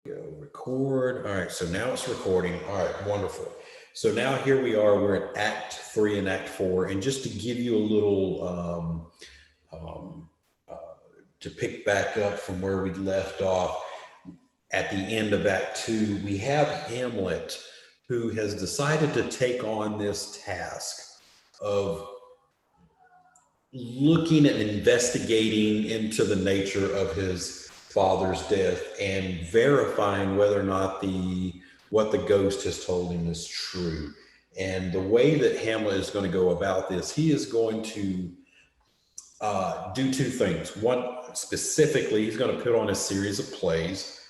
Go record. All right, so now it's recording. All right, wonderful. So now here we are. We're at Act 3 and Act 4, and just to give you a little um, uh, to pick back up from where we left off at the end of Act 2, we have Hamlet, who has decided to take on this task of looking and investigating into the nature of his father's death and verifying whether or not the what the ghost has told him is true. And the way that Hamlet is going to go about this, he is going to do two things. One, specifically, he's going to put on a series of plays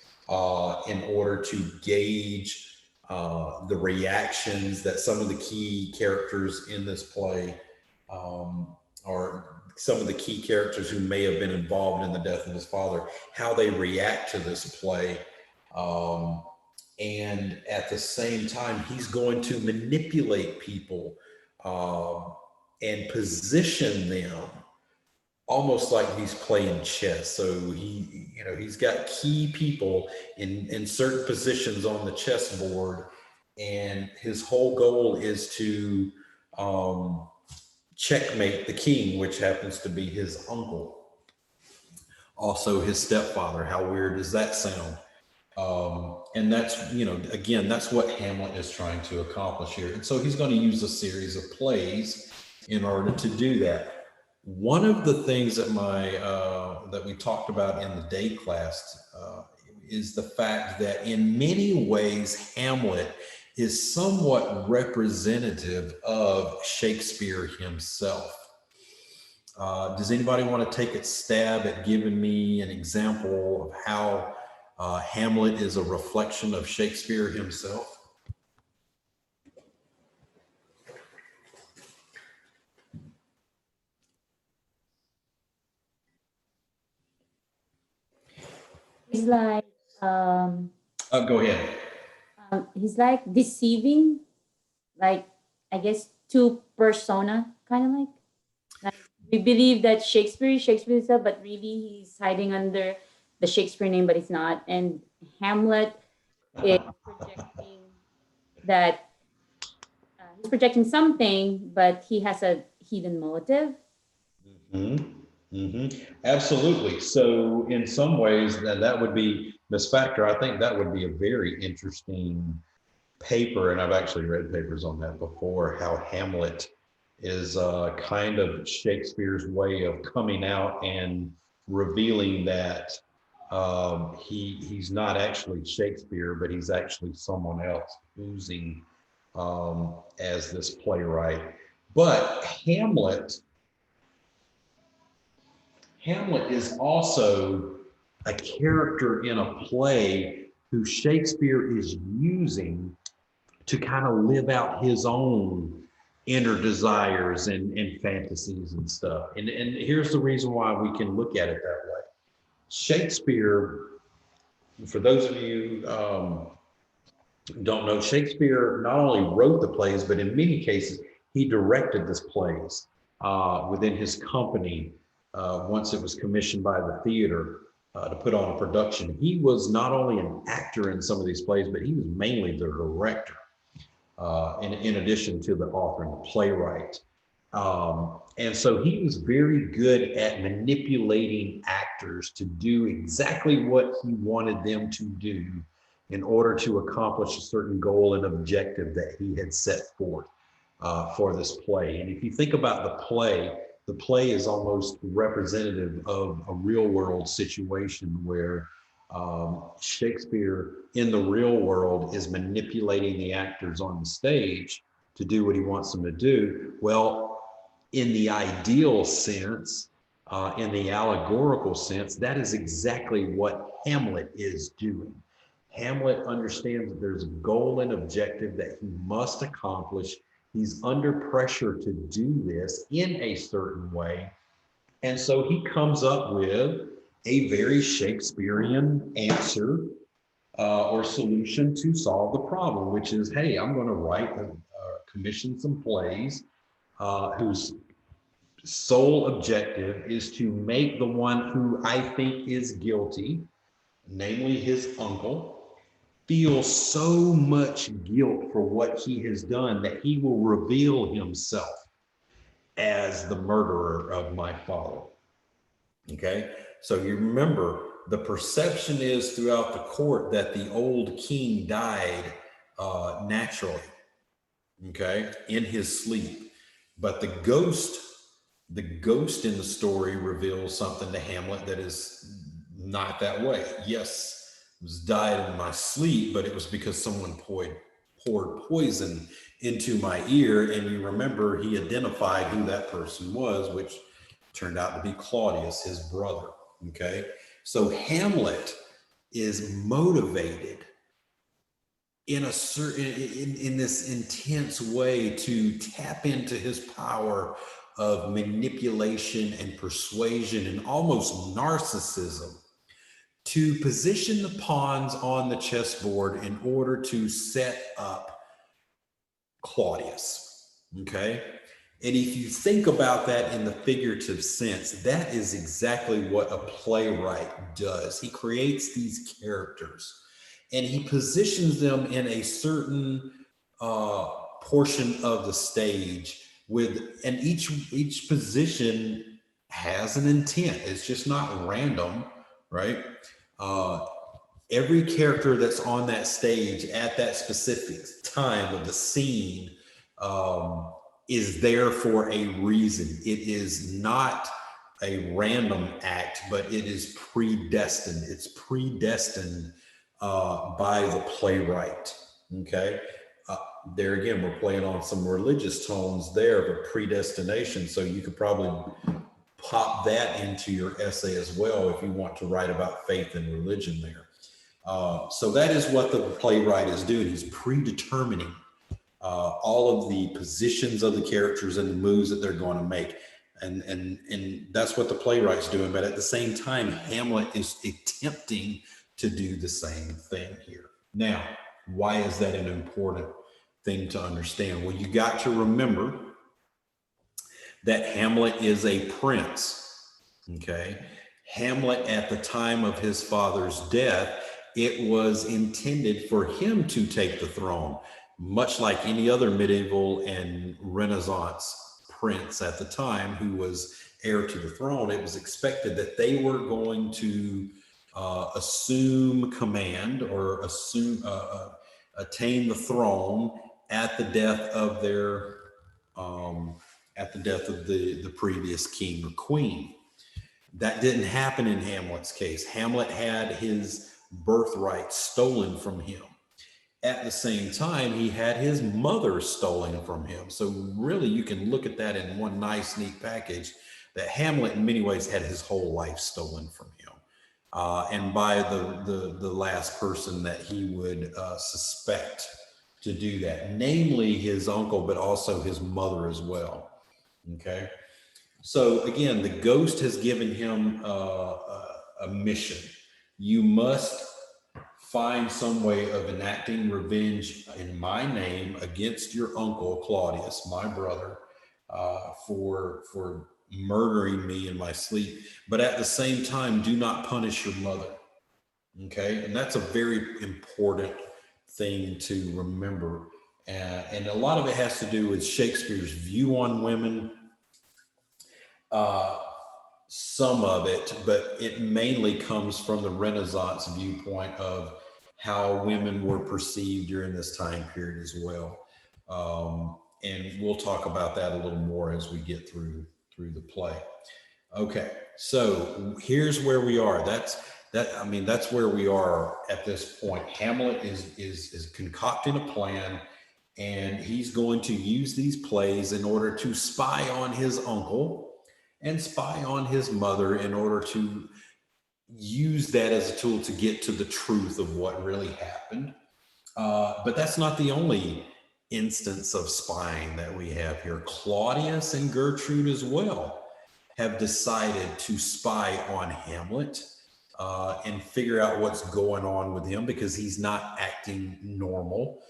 in order to gauge the reactions that some of the key characters in this play or some of the key characters who may have been involved in the death of his father, how they react to this play. Um, and at the same time, he's going to manipulate people and position them almost like he's playing chess. So he's got key people in certain positions on the chessboard, and his whole goal is to um, checkmate the king, which happens to be his uncle, also his stepfather. How weird does that sound? And that's, again, that's what Hamlet is trying to accomplish here. And so he's going to use a series of plays in order to do that. One of the things that we talked about in the day class is the fact that in many ways Hamlet is somewhat representative of Shakespeare himself. Does anybody want to take a stab at giving me an example of how Hamlet is a reflection of Shakespeare himself? He's like Go ahead. he's like deceiving, like I guess two persona, kind of like we believe that Shakespeare is Shakespeare himself, but really he's hiding under the Shakespeare name, but he's not. And Hamlet is projecting that he's projecting something, but he has a hidden motive. Absolutely. So, in some ways, that would be Miss Factor. I think that would be a very interesting paper, and I've actually read papers on that before. How Hamlet is kind of Shakespeare's way of coming out and revealing that he's not actually Shakespeare, but he's actually someone else oozing as this playwright. But Hamlet is also a character in a play who Shakespeare is using to kind of live out his own inner desires and fantasies and stuff. And here's the reason why we can look at it that way. Shakespeare, for those of you don't know, Shakespeare not only wrote the plays, but in many cases, he directed these plays within his company once it was commissioned by the theater to put on a production. He was not only an actor in some of these plays, but he was mainly the director, in addition to the author and the playwright. And so he was very good at manipulating actors to do exactly what he wanted them to do in order to accomplish a certain goal and objective that he had set forth for this play. And if you think about the play is almost representative of a real world situation where Shakespeare in the real world is manipulating the actors on the stage to do what he wants them to do. Well, in the ideal sense, in the allegorical sense, that is exactly what Hamlet is doing. Hamlet understands that there's a goal and objective that he must accomplish. He's under pressure to do this in a certain way. And so he comes up with a very Shakespearean answer or solution to solve the problem, which is, hey, I'm going to commission some plays whose sole objective is to make the one who I think is guilty, namely his uncle, feel so much guilt for what he has done that he will reveal himself as the murderer of my father. Okay, so you remember the perception is throughout the court that the old king died naturally, okay, in his sleep. But the ghost in the story reveals something to Hamlet that is not that way. Yes, it was died in my sleep, but it was because someone poured poison into my ear. And you remember he identified who that person was, which turned out to be Claudius, his brother. Okay, so Hamlet is motivated in a certain in this intense way to tap into his power of manipulation and persuasion and almost narcissism to position the pawns on the chessboard in order to set up Claudius. Okay, and if you think about that in the figurative sense, that is exactly what a playwright does. He creates these characters and he positions them in a certain portion of the stage and each position has an intent. It's just not random, right? Every character that's on that stage at that specific time of the scene is there for a reason. It is not a random act, but it is predestined. It's predestined by the playwright. Okay. There again, we're playing on some religious tones there, but predestination. So you could probably pop that into your essay as well if you want to write about faith and religion there. So that is what the playwright is doing. He's predetermining all of the positions of the characters and the moves that they're going to make. And that's what the playwright's doing. But at the same time, Hamlet is attempting to do the same thing here. Now, why is that an important thing to understand? Well, you got to remember that Hamlet is a prince, okay? Hamlet, at the time of his father's death, it was intended for him to take the throne, much like any other medieval and Renaissance prince at the time who was heir to the throne. It was expected that they were going to assume command or attain the throne at the death of their the previous king or queen. That didn't happen in Hamlet's case. Hamlet had his birthright stolen from him. At the same time, he had his mother stolen from him. So really, you can look at that in one nice, neat package, that Hamlet in many ways had his whole life stolen from him. And by the last person that he would suspect to do that, namely his uncle, but also his mother as well. Okay. So again, the ghost has given him a mission. You must find some way of enacting revenge in my name against your uncle Claudius, my brother, for murdering me in my sleep. But at the same time, do not punish your mother. Okay, and that's a very important thing to remember. And a lot of it has to do with Shakespeare's view on women. Some of it, but it mainly comes from the Renaissance viewpoint of how women were perceived during this time period as well. And we'll talk about that a little more as we get through the play. Okay, so here's where we are. That's where we are at this point. Hamlet is concocting a plan, and he's going to use these plays in order to spy on his uncle and spy on his mother in order to use that as a tool to get to the truth of what really happened. But that's not the only instance of spying that we have here. Claudius and Gertrude as well have decided to spy on Hamlet and figure out what's going on with him, because he's not acting normal.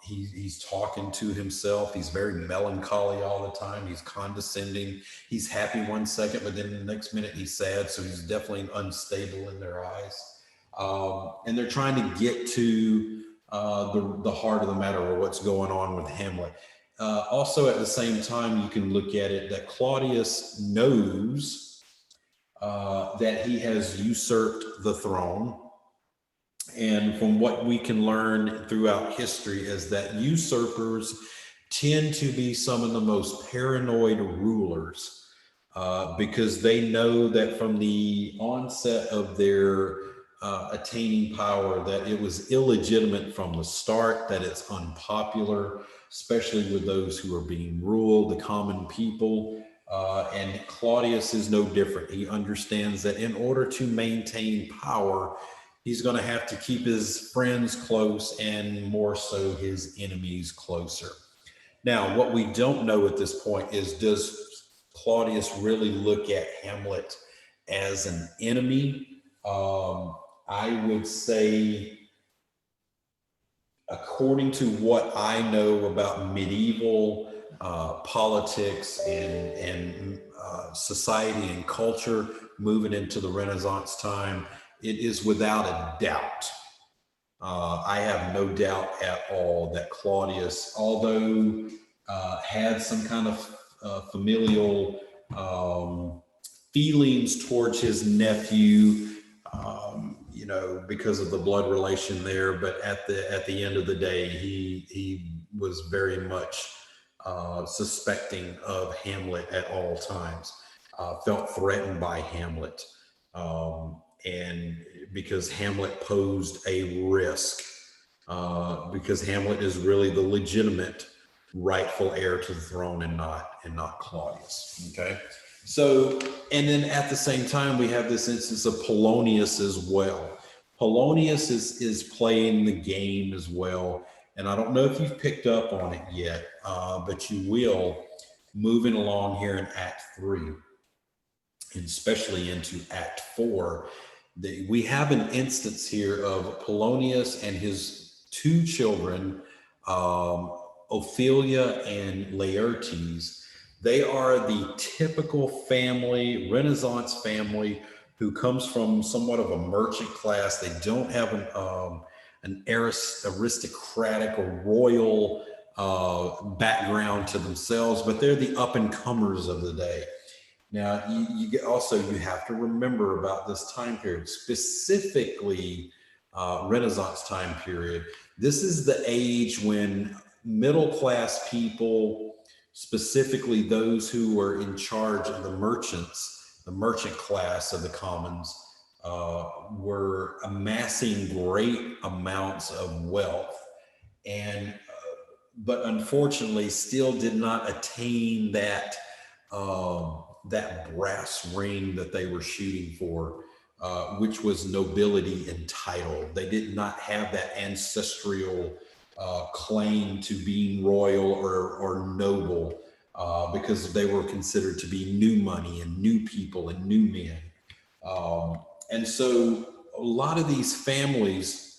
He's talking to himself. He's very melancholy all the time. He's condescending. He's happy one second, but then the next minute he's sad. So he's definitely unstable in their eyes. And they're trying to get to the heart of the matter, or what's going on with Hamlet. Also, at the same time, you can look at it that Claudius knows that he has usurped the throne. And from what we can learn throughout history is that usurpers tend to be some of the most paranoid rulers because they know that from the onset of their attaining power that it was illegitimate from the start, that it's unpopular, especially with those who are being ruled, the common people. And Claudius is no different. He understands that in order to maintain power, he's going to have to keep his friends close and more so his enemies closer. Now, what we don't know at this point is, does Claudius really look at Hamlet as an enemy? I would say, according to what I know about medieval politics and society and culture moving into the Renaissance time, it is without a doubt. I have no doubt at all that Claudius, although had some kind of familial feelings towards his nephew, because of the blood relation there, but at the end of the day, he was very much suspecting of Hamlet at all times, felt threatened by Hamlet. And because Hamlet posed a risk, because Hamlet is really the legitimate rightful heir to the throne and not Claudius. Okay. So, and then at the same time, we have this instance of Polonius as well. Polonius is playing the game as well. And I don't know if you've picked up on it yet, but you will moving along here in Act 3, and especially into Act 4. We have an instance here of Polonius and his two children, Ophelia and Laertes. They are the typical family, Renaissance family, who comes from somewhat of a merchant class. They don't have an aristocratic or royal background to themselves, but they're the up-and-comers of the day. Now, you have to remember about this time period, specifically Renaissance time period. This is the age when middle-class people, specifically those who were in charge of the merchants, the merchant class of the commons, were amassing great amounts of wealth, and but unfortunately still did not attain that brass ring that they were shooting for, which was nobility and title. They did not have that ancestral claim to being royal or noble, because they were considered to be new money and new people and new men. And so a lot of these families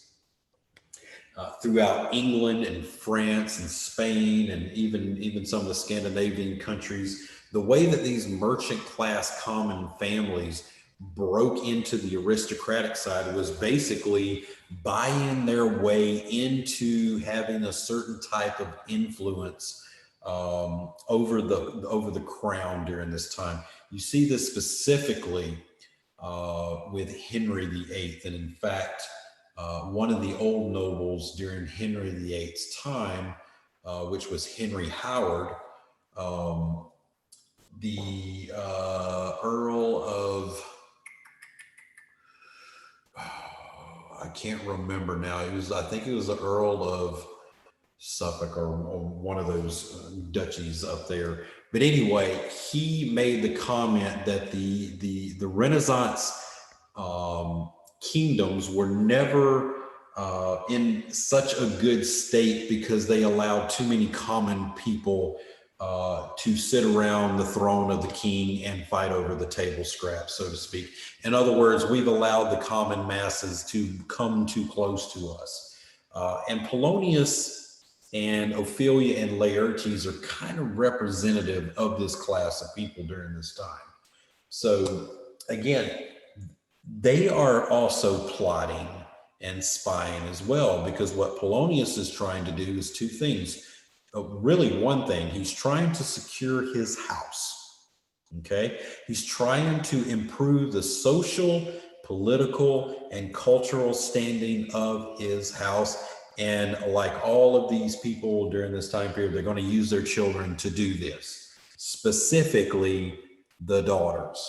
throughout England and France and Spain and even some of the Scandinavian countries, the way that these merchant class common families broke into the aristocratic side was basically buying their way into having a certain type of influence over the crown during this time. You see this specifically with Henry VIII, and in fact, one of the old nobles during Henry VIII's time, which was Henry Howard, the Earl of, I can't remember now. I think it was the Earl of Suffolk or one of those duchies up there. But anyway, he made the comment that the Renaissance kingdoms were never in such a good state because they allowed too many common people to sit around the throne of the king and fight over the table scraps, so to speak. In other words, we've allowed the common masses to come too close to us. And Polonius and Ophelia and Laertes are kind of representative of this class of people during this time. So again, they are also plotting and spying as well, because what Polonius is trying to do is two things. Really, one thing, he's trying to secure his house. Okay, he's trying to improve the social, political, and cultural standing of his house. And like all of these people during this time period, they're going to use their children to do this, specifically the daughters.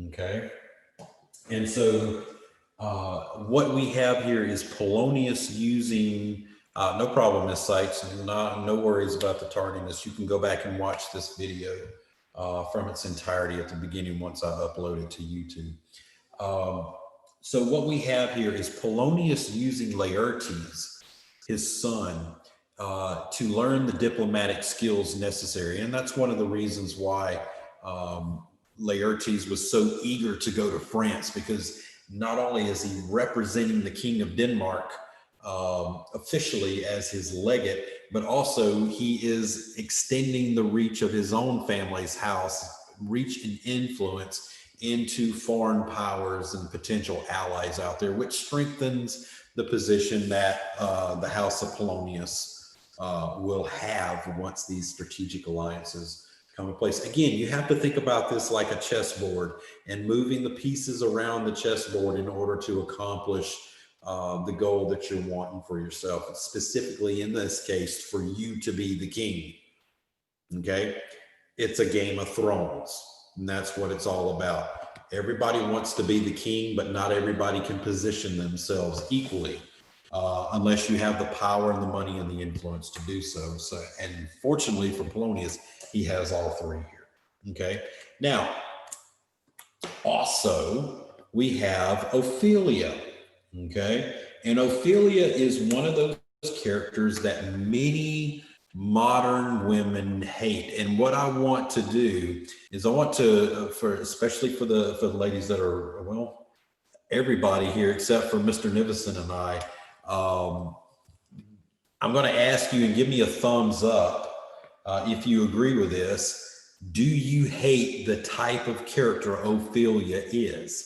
Okay. And so what we have here is Polonius using, no problem, Miss Sites, no worries about the tardiness. You can go back and watch this video from its entirety at the beginning once I upload it to YouTube. So what we have here is Polonius using Laertes, his son, to learn the diplomatic skills necessary. And that's one of the reasons why Laertes was so eager to go to France, because not only is he representing the King of Denmark officially as his legate, but also he is extending the reach of his own family's house, reach and influence into foreign powers and potential allies out there, which strengthens the position that the House of Polonius will have once these strategic alliances come in place. Again, you have to think about this like a chessboard and moving the pieces around the chessboard in order to accomplish the goal that you're wanting for yourself, specifically in this case, for you to be the king. Okay, it's a Game of Thrones, and that's what it's all about. Everybody wants to be the king, but not everybody can position themselves equally unless you have the power and the money and the influence to do so. So, and fortunately for Polonius, he has all three here. Okay, now also we have Ophelia. Okay, and Ophelia is one of those characters that many modern women hate. And what I want to do is I want to, especially for the ladies that are, well, everybody here except for Mr. Nivison and I, I'm going to ask you and give me a thumbs up if you agree with this. Do you hate the type of character Ophelia is?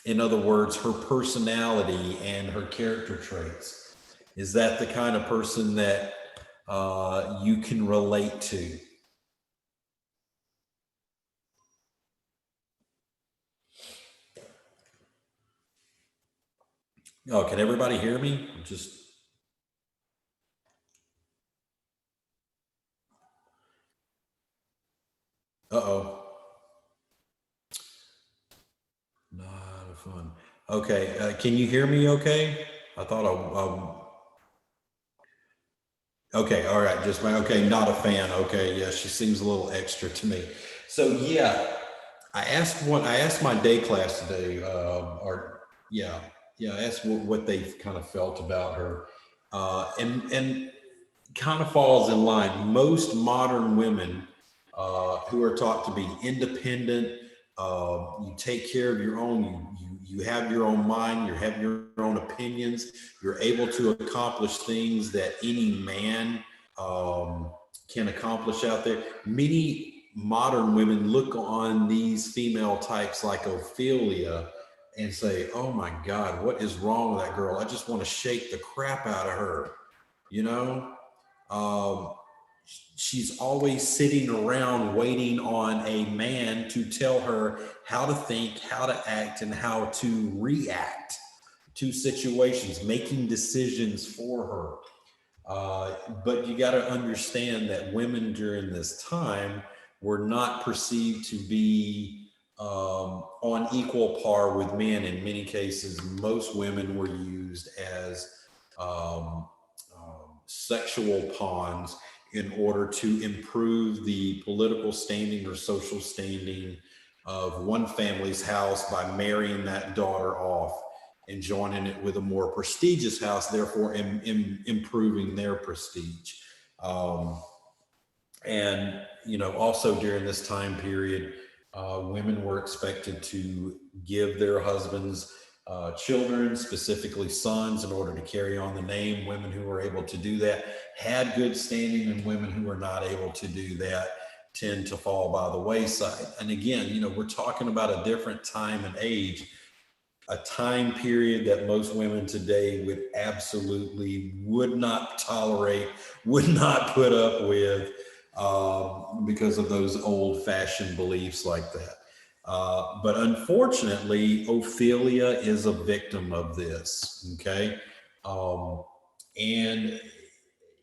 In other words, her personality and her character traits. Is that the kind of person that you can relate to? Oh, can everybody hear me? Just. Uh-oh. Not fun. Okay, can you hear me okay? I thought okay, all right, just okay, not a fan. Okay, yeah, she seems a little extra to me. So yeah, I asked my day class today, I asked what they kind of felt about her, and kind of falls in line. Most modern women who are taught to be independent, you take care of your own, you have your own mind, you have your own opinions, you're able to accomplish things that any man can accomplish out there. Many modern women look on these female types like Ophelia and say, oh my God, what is wrong with that girl? I just want to shake the crap out of her, you know? She's always sitting around waiting on a man to tell her how to think, how to act, and how to react to situations, making decisions for her. But you got to understand that women during this time were not perceived to be on equal par with men. In many cases, most women were used as sexual pawns in order to improve the political standing or social standing of one family's house by marrying that daughter off and joining it with a more prestigious house, therefore improving their prestige. And, you know, also during this time period, women were expected to give their husbands children, specifically sons, in order to carry on the name. Women who were able to do that had good standing, and women who were not able to do that tend to fall by the wayside. And again, you know, we're talking about a different time and age, a time period that most women today would absolutely would not tolerate, would not put up with, because of those old-fashioned beliefs like that. But unfortunately, Ophelia is a victim of this. Okay, and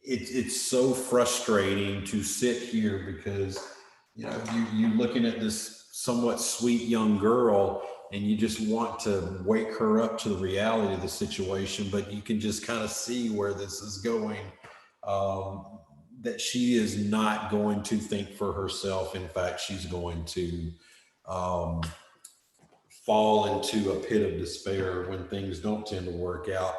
it's so frustrating to sit here because you know you're looking at this somewhat sweet young girl and you just want to wake her up to the reality of the situation, but you can just kind of see where this is going. Um, that she is not going to think for herself. In fact, she's going to um, fall into a pit of despair when things don't tend to work out.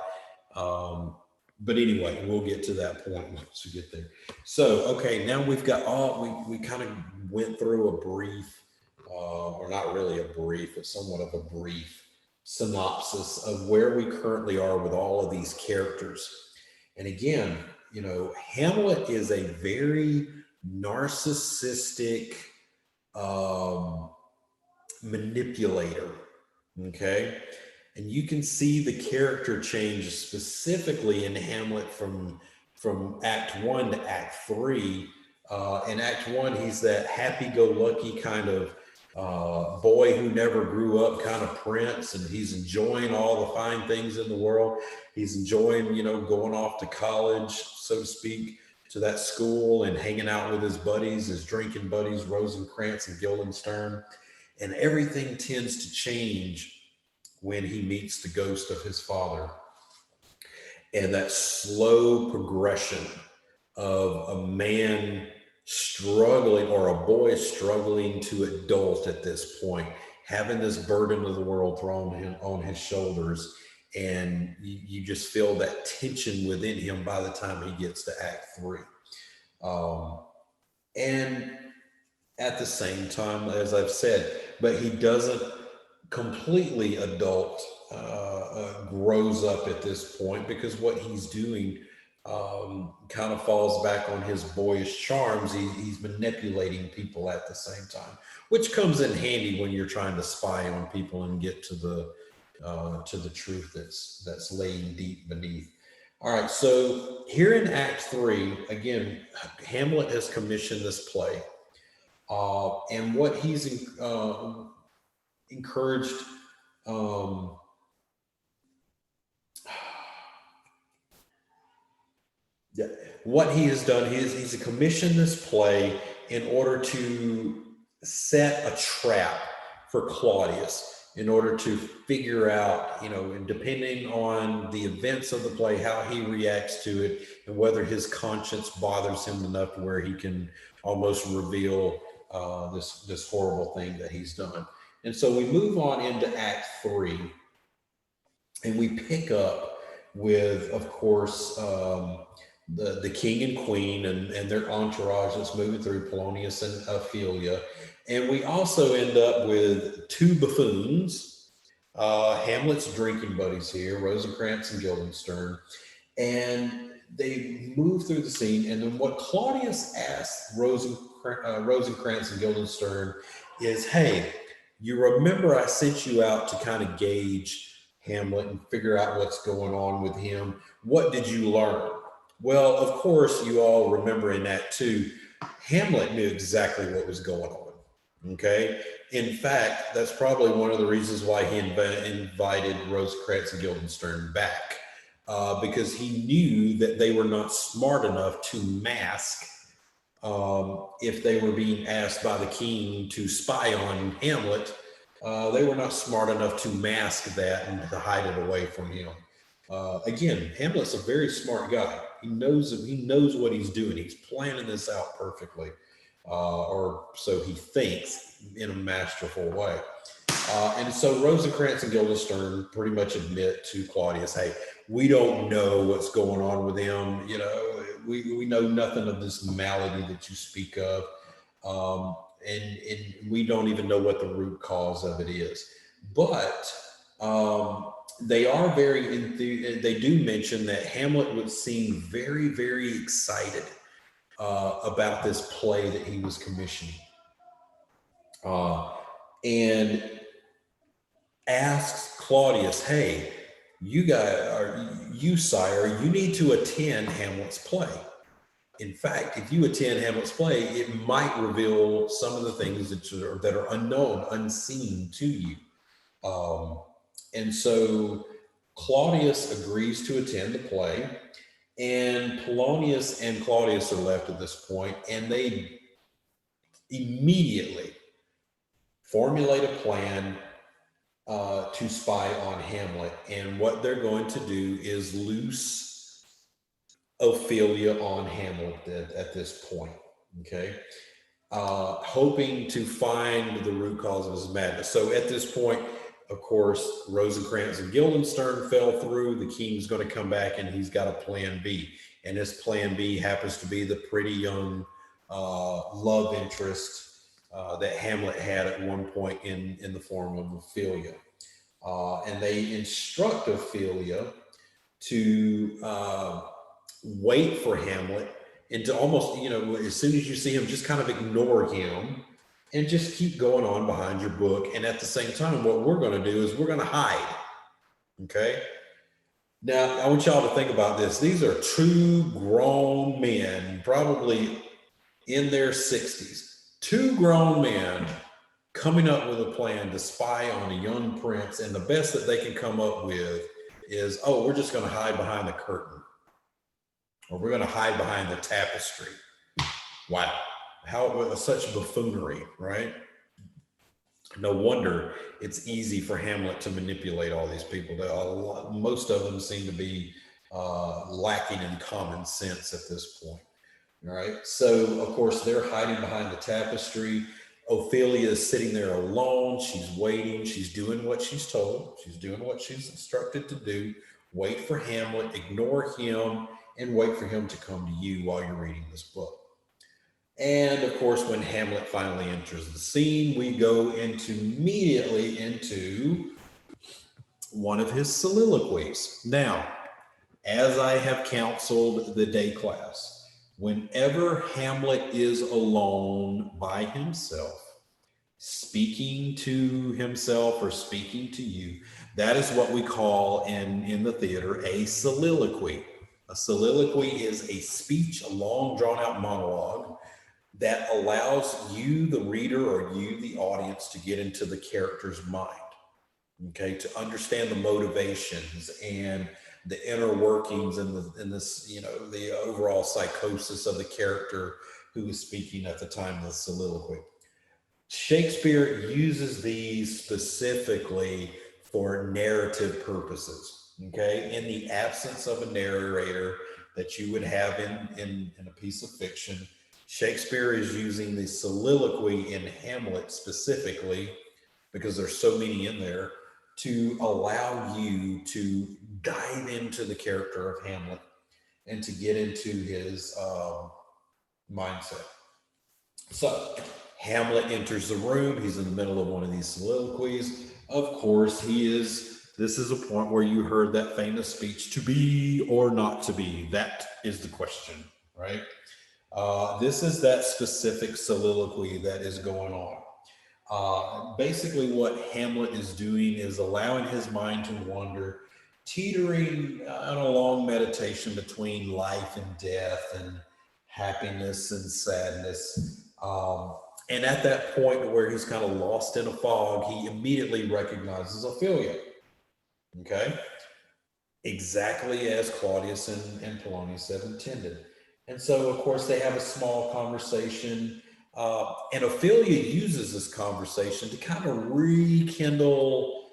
But anyway, we'll get to that point once we get there. So, okay, now we've got we kind of went through a brief, or not really a brief, but somewhat of a brief synopsis of where we currently are with all of these characters. And again, you know, Hamlet is a very narcissistic um, manipulator. Okay. And you can see the character change specifically in Hamlet from Act One to Act Three. In Act One, he's that happy-go-lucky kind of boy who never grew up, kind of prince, and he's enjoying all the fine things in the world. He's enjoying, you know, going off to college, so to speak, to that school and hanging out with his buddies, his drinking buddies, Rosencrantz and Guildenstern. And everything tends to change when he meets the ghost of his father. And that slow progression of a man struggling or a boy struggling to adult at this point, having this burden of the world thrown on his shoulders. And you just feel that tension within him by the time he gets to Act Three. Um, and at the same time, as I've said, but he doesn't completely adult, grows up at this point because what he's doing kind of falls back on his boyish charms. He's manipulating people at the same time, which comes in handy when you're trying to spy on people and get to the truth that's laying deep beneath. All right, so here in Act Three, again, Hamlet has commissioned this play. And what he's encouraged, um, yeah, what he has done, he's commissioned this play in order to set a trap for Claudius, in order to figure out, you know, and depending on the events of the play, how he reacts to it and whether his conscience bothers him enough where he can almost reveal this horrible thing that he's done. And so we move on into Act Three, and we pick up with, of course, the king and queen and their entourage that's moving through, Polonius and Ophelia. And we also end up with two buffoons, Hamlet's drinking buddies here, Rosencrantz and Guildenstern. And they move through the scene. And then what Claudius asks Rosencrantz and Guildenstern is, hey, you remember I sent you out to kind of gauge Hamlet and figure out what's going on with him. What did you learn? Well, of course, you all remember in Act Two, Hamlet knew exactly what was going on. Okay. In fact, that's probably one of the reasons why he invited Rosencrantz and Guildenstern back, because he knew that they were not smart enough to mask, if they were being asked by the king to spy on Hamlet. They were not smart enough to mask that and to hide it away from him. Again, Hamlet's a very smart guy. He knows what he's doing. He's planning this out perfectly, or so he thinks, in a masterful way. And so Rosencrantz and Guildenstern pretty much admit to Claudius, hey, we don't know what's going on with him. You know, we know nothing of this malady that you speak of. And we don't even know what the root cause of it is. But they are they do mention that Hamlet would seem very, very excited about this play that he was commissioning, and asks Claudius, "Hey, you sire, you need to attend Hamlet's play. In fact, if you attend Hamlet's play, it might reveal some of the things that are unknown, unseen to you." Um, and so Claudius agrees to attend the play, and Polonius and Claudius are left at this point, and they immediately formulate a plan to spy on Hamlet. And what they're going to do is loose Ophelia on Hamlet at this point. Okay. Hoping to find the root cause of his madness. So at this point, of course, Rosencrantz and Guildenstern fell through. The king's going to come back, and he's got a plan B. And his plan B happens to be the pretty young love interest that Hamlet had at one point in the form of Ophelia. And they instruct Ophelia to wait for Hamlet and to almost, as soon as you see him, just kind of ignore him and just keep going on behind your book. And at the same time, what we're going to do is we're going to hide. Okay. Now, I want y'all to think about this. These are two grown men, probably in their 60s, two grown men coming up with a plan to spy on a young prince. And the best that they can come up with is, oh, we're just going to hide behind the curtain, or we're going to hide behind the tapestry. Wow. How such buffoonery, right? No wonder it's easy for Hamlet to manipulate all these people. Most of them seem to be lacking in common sense at this point. All right. So, of course, they're hiding behind the tapestry. Ophelia is sitting there alone. She's waiting. She's doing what she's told. She's doing what she's instructed to do. Wait for Hamlet, ignore him, and wait for him to come to you while you're reading this book. And of course, when Hamlet finally enters the scene, we go immediately into one of his soliloquies. Now, as I have counseled the day class, whenever Hamlet is alone by himself, speaking to himself or speaking to you, that is what we call in the theater a soliloquy. A soliloquy is a speech, a long drawn out monologue that allows you, the reader, or you, the audience, to get into the character's mind, okay, to understand the motivations and the inner workings and this, the overall psychosis of the character who is speaking at the time of the soliloquy. Shakespeare uses these specifically for narrative purposes, okay? In the absence of a narrator that you would have in a piece of fiction, Shakespeare is using the soliloquy in Hamlet specifically, because there's so many in there, to allow you to dive into the character of Hamlet and to get into his mindset. So Hamlet enters the room. He's in the middle of one of these soliloquies. Of course, this is a point where you heard that famous speech, to be or not to be. That is the question, right? This is that specific soliloquy that is going on. Basically, what Hamlet is doing is allowing his mind to wander, teetering on a long meditation between life and death and happiness and sadness. And at that point where he's kind of lost in a fog, he immediately recognizes Ophelia. Okay? Exactly as Claudius and Polonius have intended. And so, of course, they have a small conversation. And Ophelia uses this conversation to kind of rekindle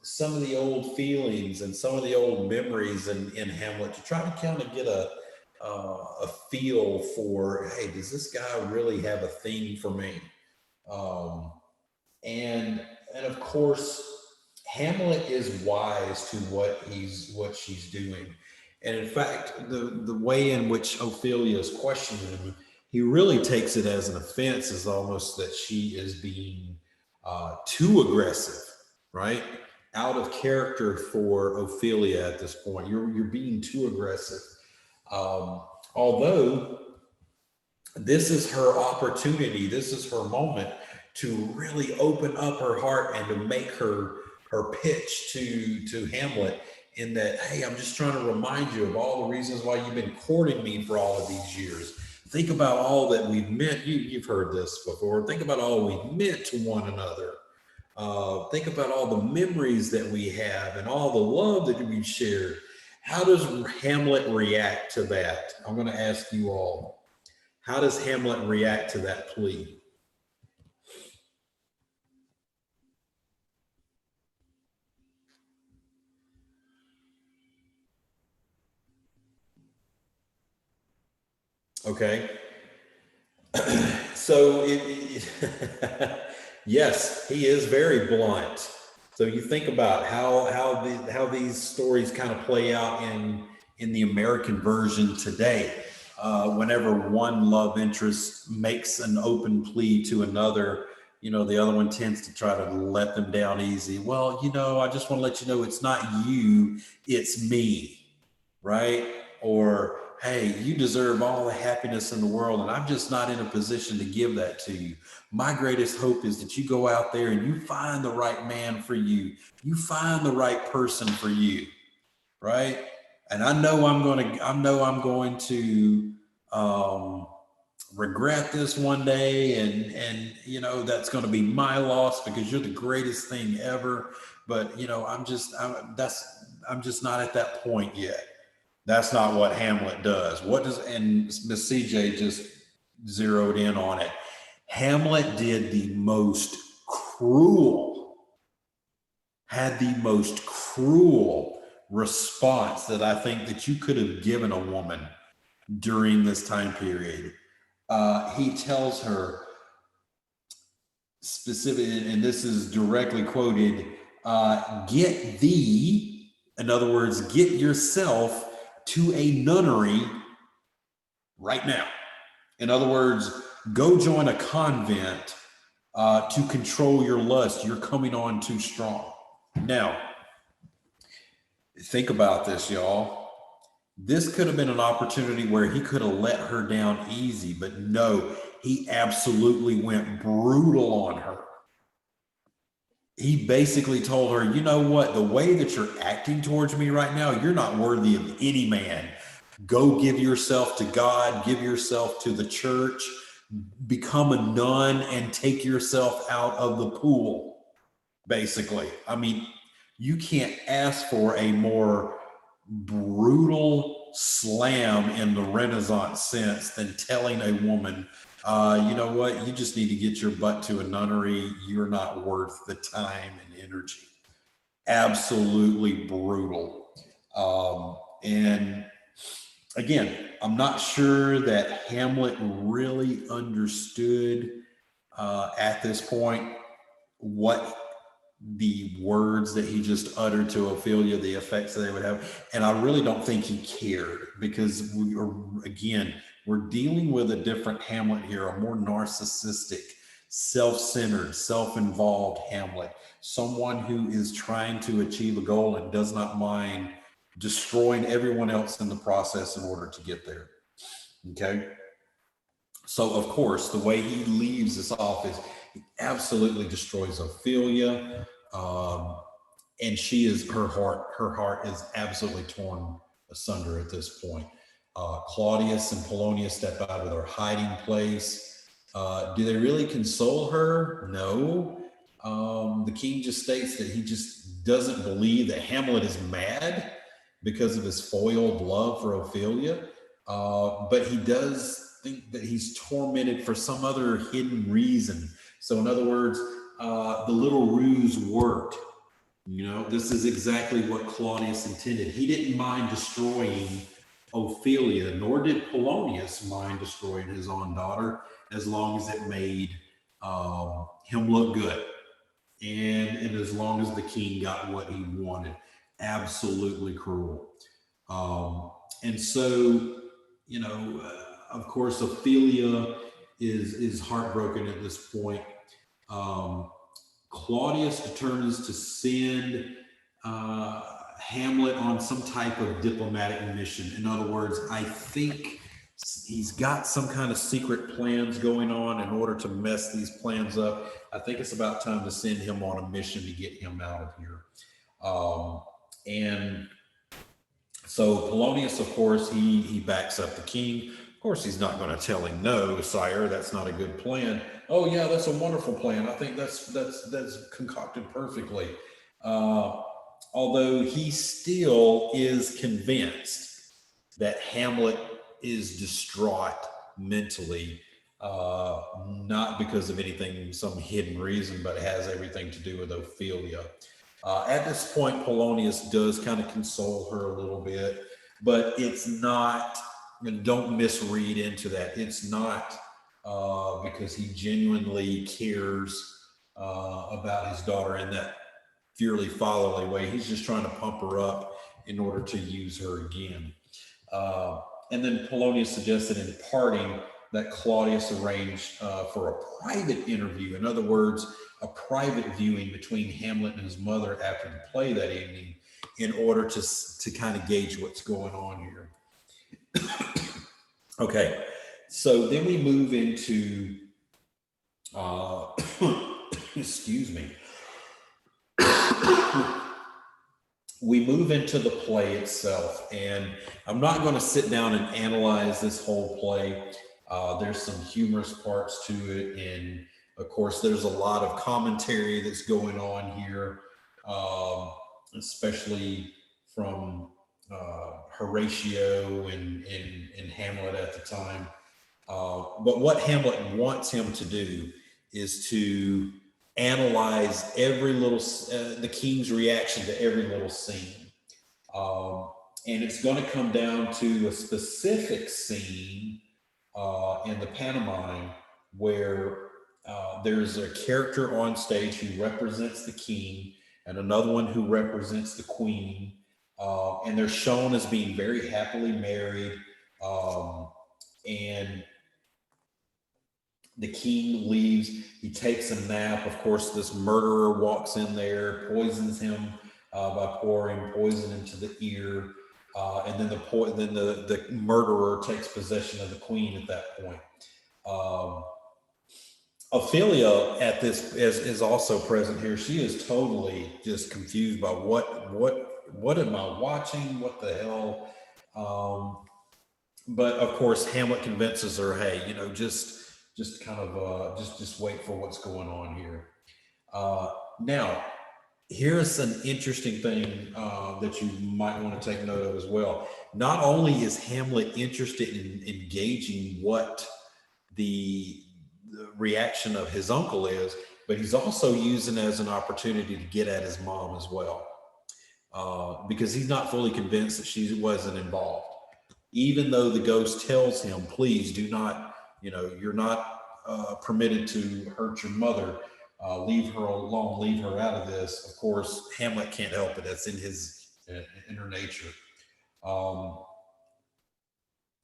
some of the old feelings and some of the old memories in Hamlet, to try to kind of get a feel for, hey, does this guy really have a thing for me? And of course, Hamlet is wise to what she's doing. And in fact, the way in which Ophelia is questioning him, he really takes it as an offense, as almost that she is being too aggressive, right? Out of character for Ophelia at this point. You're being too aggressive. Although this is her opportunity, this is her moment to really open up her heart and to make her pitch to Hamlet in that, hey, I'm just trying to remind you of all the reasons why you've been courting me for all of these years. Think about all that we've meant. You've heard this before. Think about all we've meant to one another. Think about all the memories that we have and all the love that we've shared. How does Hamlet react to that? I'm going to ask you all. How does Hamlet react to that plea? Okay. So yes, he is very blunt. So you think about how these stories kind of play out in the American version today. Whenever one love interest makes an open plea to another, the other one tends to try to let them down easy. Well, I just want to let you know it's not you, it's me, right? Or, hey, you deserve all the happiness in the world, and I'm just not in a position to give that to you. My greatest hope is that you go out there and you find the right man for you. You find the right person for you, right? And I know I'm going to regret this one day, and that's going to be my loss because you're the greatest thing ever. But I'm just not at that point yet. That's not what Hamlet does. And Miss CJ just zeroed in on it. Hamlet did had the most cruel response that I think that you could have given a woman during this time period. He tells her specifically, and this is directly quoted, get thee, in other words, get yourself to a nunnery right now. In other words, go join a convent to control your lust. You're coming on too strong. Now, think about this, y'all. This could have been an opportunity where he could have let her down easy, but no, he absolutely went brutal on her. He basically told her, you know what, the way that you're acting towards me right now, you're not worthy of any man. Go give yourself to God, give yourself to the church, become a nun, and take yourself out of the pool, basically. I mean, you can't ask for a more brutal slam in the Renaissance sense than telling a woman, you know what, you just need to get your butt to a nunnery. You're not worth the time and energy. Absolutely brutal. And again, I'm not sure that Hamlet really understood at this point what the words that he just uttered to Ophelia, the effects that they would have. And I really don't think he cared, because we're dealing with a different Hamlet here, a more narcissistic, self-centered, self-involved Hamlet, someone who is trying to achieve a goal and does not mind destroying everyone else in the process in order to get there. Okay. So of course, the way he leaves this off is he absolutely destroys Ophelia. And her heart is absolutely torn asunder at this point. Claudius and Polonius step out of their hiding place. Do they really console her? No. The king just states that he just doesn't believe that Hamlet is mad because of his foiled love for Ophelia. But he does think that he's tormented for some other hidden reason. So in other words, the little ruse worked. This is exactly what Claudius intended. He didn't mind destroying Ophelia, nor did Polonius mind destroying his own daughter, as long as it made him look good. And as long as the king got what he wanted. Absolutely cruel. And so, of course, Ophelia is heartbroken at this point. Claudius determines to send Hamlet on some type of diplomatic mission. In other words, I think he's got some kind of secret plans going on in order to mess these plans up. I think it's about time to send him on a mission to get him out of here. And so Polonius, of course, he backs up the king. Of course, he's not going to tell him, no, sire, that's not a good plan. Oh yeah, that's a wonderful plan. I think that's concocted perfectly. Although he still is convinced that Hamlet is distraught mentally, not because of anything, some hidden reason, but it has everything to do with Ophelia. At this point, Polonius does kind of console her a little bit, but it's not, and don't misread into that, it's not because he genuinely cares about his daughter in that purely fatherly way. He's just trying to pump her up in order to use her again. And then Polonius suggested in parting that Claudius arranged for a private interview. In other words, a private viewing between Hamlet and his mother after the play that evening in order to kind of gauge what's going on here. Okay, so then we move into, excuse me. We move into the play itself, and I'm not going to sit down and analyze this whole play. There's some humorous parts to it, and of course, there's a lot of commentary that's going on here, especially from Horatio and Hamlet at the time. But what Hamlet wants him to do is to analyze every little, the king's reaction to every little scene. And it's going to come down to a specific scene in the pantomime where there's a character on stage who represents the king and another one who represents the queen. And they're shown as being very happily married. And the king leaves, he takes a nap. Of course, this murderer walks in there, poisons him by pouring poison into the ear. And then the murderer takes possession of the queen at that point. Ophelia at this is also present here. She is totally just confused by what am I watching? What the hell? But of course, Hamlet convinces her, hey, just kind of just wait for what's going on here. Now, here's an interesting thing that you might want to take note of as well. Not only is Hamlet interested in engaging what the reaction of his uncle is, but he's also using it as an opportunity to get at his mom as well, because he's not fully convinced that she wasn't involved. Even though the ghost tells him, please do not, you're not permitted to hurt your mother, leave her alone, leave her out of this. Of course, Hamlet can't help it. That's in his inner nature.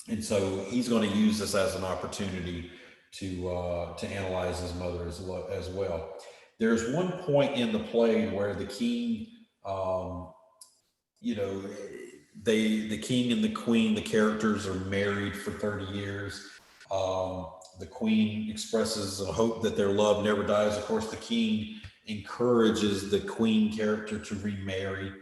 And so he's going to use this as an opportunity to analyze his mother as well. There's one point in the play where the king, the king and the queen, the characters are married for 30 years. The queen expresses a hope that their love never dies. Of course, the king encourages the queen character to remarry.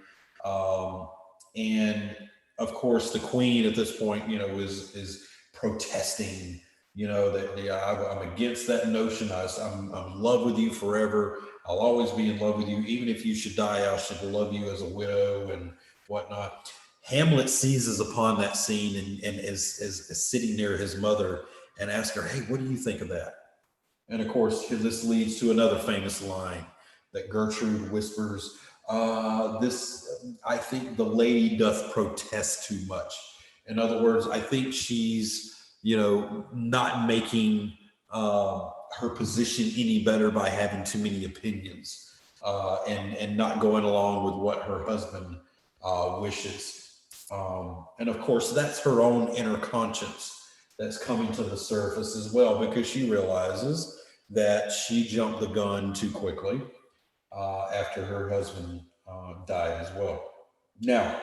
And of course, the queen at this point, is protesting, that I'm against that notion. I'm in love with you forever. I'll always be in love with you. Even if you should die, I should love you as a widow and whatnot. Hamlet seizes upon that scene and is sitting near his mother and asks her, hey, what do you think of that? And of course, this leads to another famous line that Gertrude whispers, I think the lady doth protest too much. In other words, I think she's, not making her position any better by having too many opinions and not going along with what her husband wishes. And of course, that's her own inner conscience that's coming to the surface as well, because she realizes that she jumped the gun too quickly after her husband died as well. Now,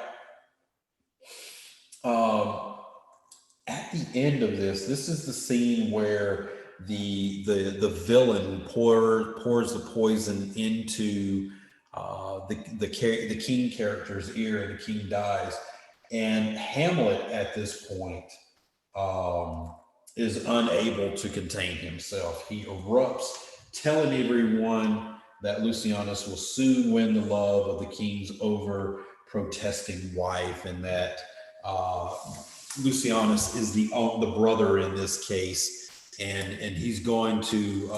at the end of this is the scene where the villain pours the poison into the king character's ear, and the king dies. And Hamlet at this point is unable to contain himself. He erupts, telling everyone that Lucianus will soon win the love of the king's over protesting wife, and that Lucianus is the brother in this case, and he's going to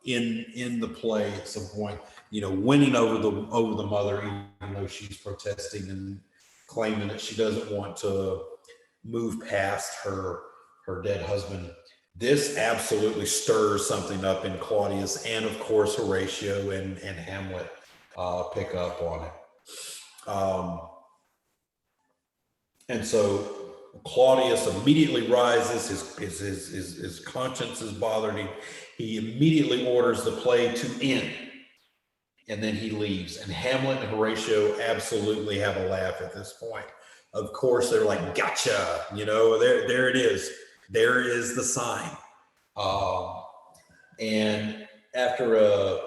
in the play at some point, winning over the mother, even though she's protesting and claiming that she doesn't want to move past her dead husband. This absolutely stirs something up in Claudius, and of course Horatio and Hamlet pick up on it. And so Claudius immediately rises. His conscience is bothered. He immediately orders the play to end, and then he leaves. And Hamlet and Horatio absolutely have a laugh at this point. Of course, they're like, "Gotcha!" There it is. There is the sign. And after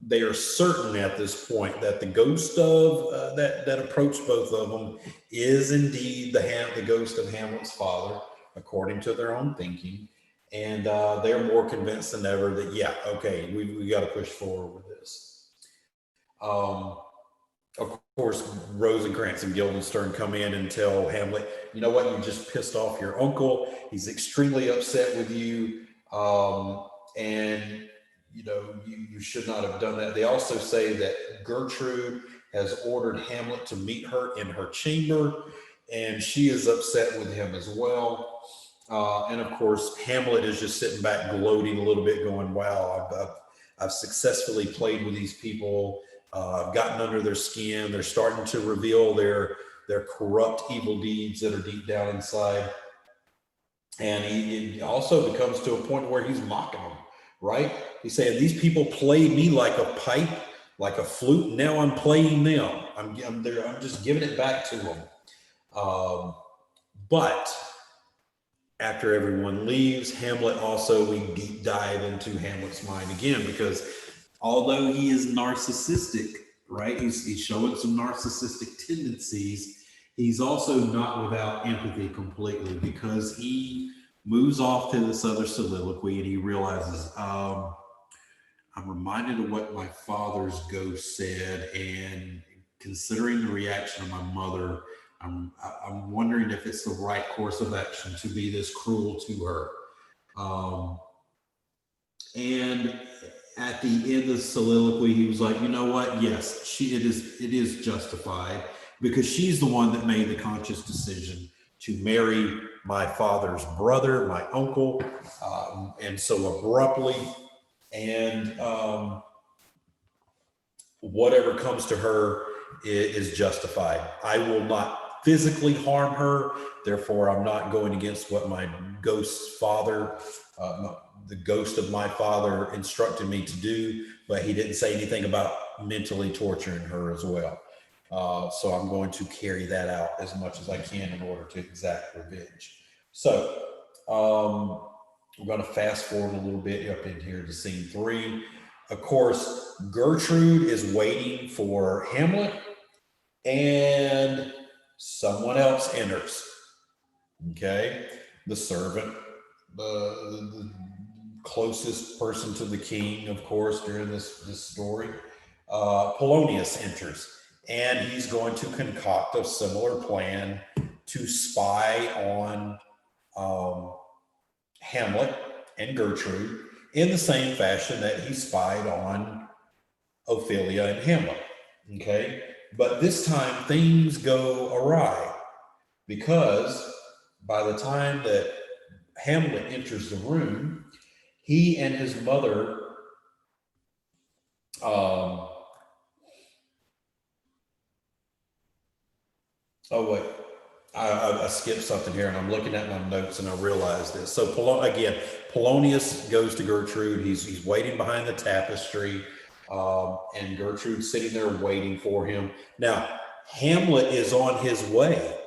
they are certain at this point that the ghost of that approached both of them is indeed the ghost of Hamlet's father, according to their own thinking, and they're more convinced than ever that we got to push forward with this. Of course, Rosencrantz and Guildenstern come in and tell Hamlet, "You know what? You just pissed off your uncle. He's extremely upset with you, and you should not have done that." They also say that Gertrude has ordered Hamlet to meet her in her chamber, and she is upset with him as well. And of course, Hamlet is just sitting back gloating a little bit, going, "Wow, I've successfully played with these people. I've gotten under their skin. They're starting to reveal their corrupt evil deeds that are deep down inside." And he also becomes to a point where he's mocking them, right? He's saying, "These people played me like a pipe, like a flute. Now I'm playing them. I'm just giving it back to them." But after everyone leaves, Hamlet also, we deep dive into Hamlet's mind again, because although he is narcissistic, right? He's showing some narcissistic tendencies. He's also not without empathy completely, because he moves off to this other soliloquy and he realizes, I'm reminded of what my father's ghost said, and considering the reaction of my mother, I'm wondering if it's the right course of action to be this cruel to her. And at the end of the soliloquy, he was like, "You know what? Yes, it is justified, because she's the one that made the conscious decision to marry my father's brother, my uncle, and so abruptly. And whatever comes to her is justified. I will not physically harm her. Therefore, I'm not going against what my ghost's father, the ghost of my father, instructed me to do, but he didn't say anything about mentally torturing her as well. So I'm going to carry that out as much as I can in order to exact revenge." So we're going to fast forward a little bit up in here to scene 3. Of course, Gertrude is waiting for Hamlet, and someone else enters. Okay, the servant, the closest person to the king, of course, during this story. Polonius enters, and he's going to concoct a similar plan to spy on Hamlet and Gertrude in the same fashion that he spied on Ophelia and Hamlet. Okay, but this time things go awry, because by the time that Hamlet enters the room, he and his mother I skipped something here, and I'm looking at my notes and I realized this. So Polonius goes to Gertrude. He's waiting behind the tapestry, and Gertrude's sitting there waiting for him. Now, Hamlet is on his way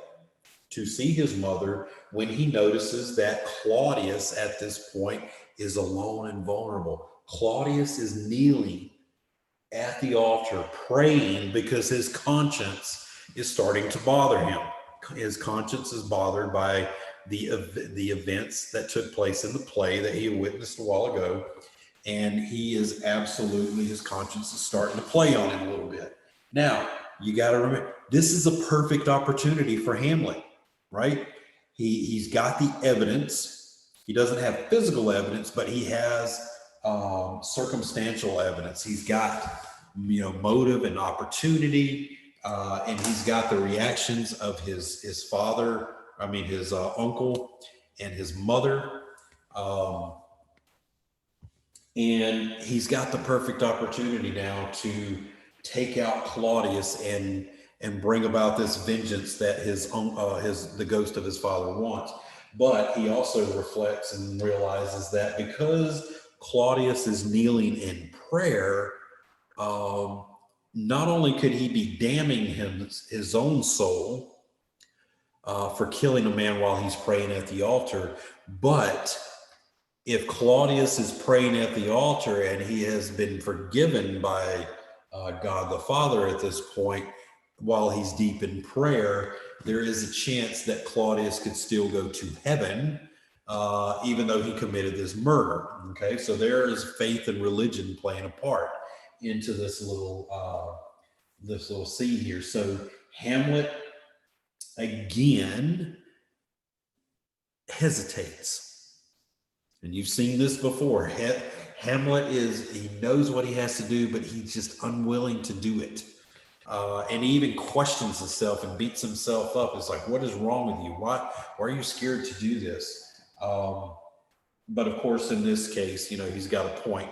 to see his mother when he notices that Claudius at this point is alone and vulnerable. Claudius is kneeling at the altar praying because his conscience is starting to bother him. His conscience is bothered by the events that took place in the play that he witnessed a while ago. And he is absolutely, his conscience is starting to play on him a little bit. Now, you got to remember, this is a perfect opportunity for Hamlet, right? He's got the evidence. He doesn't have physical evidence, but he has circumstantial evidence. He's got, motive and opportunity, and he's got the reactions of his father, his uncle and his mother. And he's got the perfect opportunity now to take out Claudius and bring about this vengeance that the ghost of his father wants. But he also reflects and realizes that because Claudius is kneeling in prayer, not only could he be damning his own soul for killing a man while he's praying at the altar, but if Claudius is praying at the altar and he has been forgiven by God the Father at this point, while he's deep in prayer, there is a chance that Claudius could still go to heaven, even though he committed this murder. Okay, so there is faith and religion playing a part into this little scene here. So Hamlet again hesitates. And you've seen this before. Hamlet he knows what he has to do, but he's just unwilling to do it. And he even questions himself and beats himself up. It's like, what is wrong with you? Why are you scared to do this? But of course, in this case, he's got a point.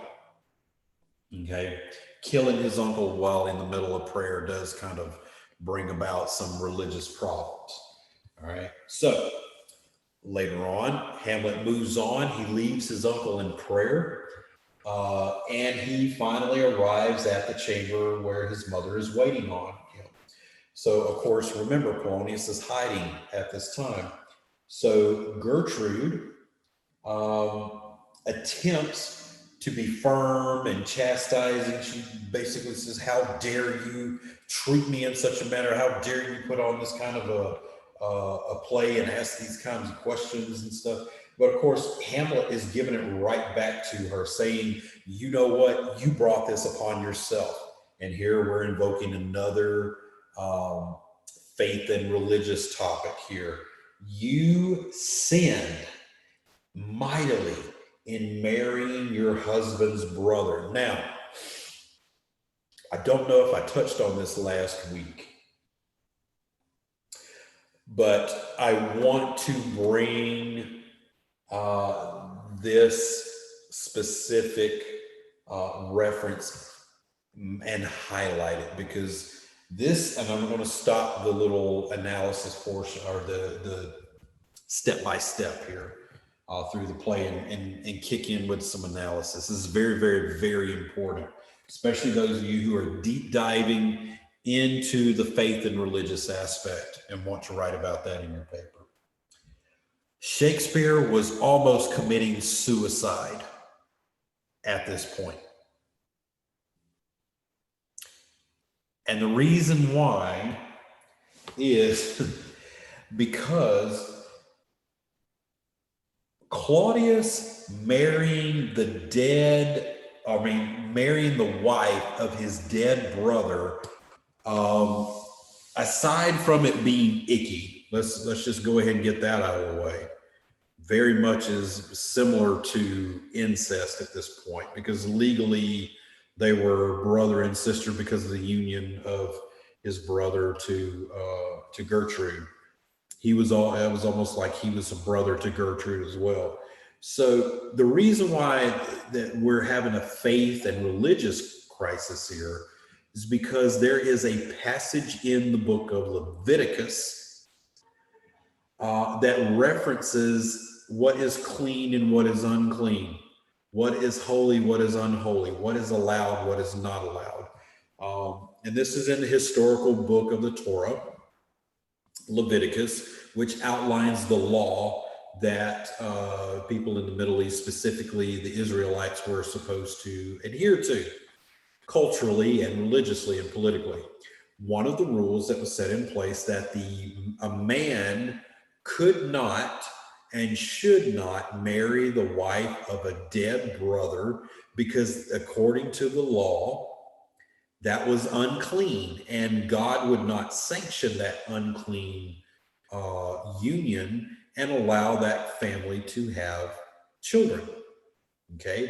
Okay. Killing his uncle while in the middle of prayer does kind of bring about some religious problems. All right. So later on, Hamlet moves on. He leaves his uncle in prayer, and he finally arrives at the chamber where his mother is waiting on him. So, of course, remember, Polonius is hiding at this time. So Gertrude attempts to be firm and chastising. She basically says, "How dare you treat me in such a manner? How dare you put on this kind of a play and ask these kinds of questions and stuff?" But of course, Hamlet is giving it right back to her, saying, "You know what? You brought this upon yourself." And here we're invoking another faith and religious topic here. You sinned mightily in marrying your husband's brother. Now, I don't know if I touched on this last week, but I want to bring this specific reference and highlight it, because this, and I'm going to stop the little analysis portion or the step-by-step here through the play and kick in with some analysis. This is very, very, very important, especially those of you who are deep diving into the faith and religious aspect and want to write about that in your paper. Shakespeare was almost committing suicide at this point. And the reason why is because Claudius marrying marrying the wife of his dead brother, aside from it being icky, let's just go ahead and get that out of the way, very much is similar to incest at this point, because legally they were brother and sister because of the union of his brother to Gertrude. It was almost like he was a brother to Gertrude as well. So the reason why that we're having a faith and religious crisis here is because there is a passage in the book of Leviticus that references what is clean and what is unclean, what is holy, what is unholy, what is allowed, what is not allowed. And this is in the historical book of the Torah. Leviticus, which outlines the law that people in the Middle East, specifically the Israelites, were supposed to adhere to culturally and religiously and politically. One of the rules that was set in place that a man could not and should not marry the wife of a dead brother, because according to the law, that was unclean, and God would not sanction that unclean union and allow that family to have children. Okay,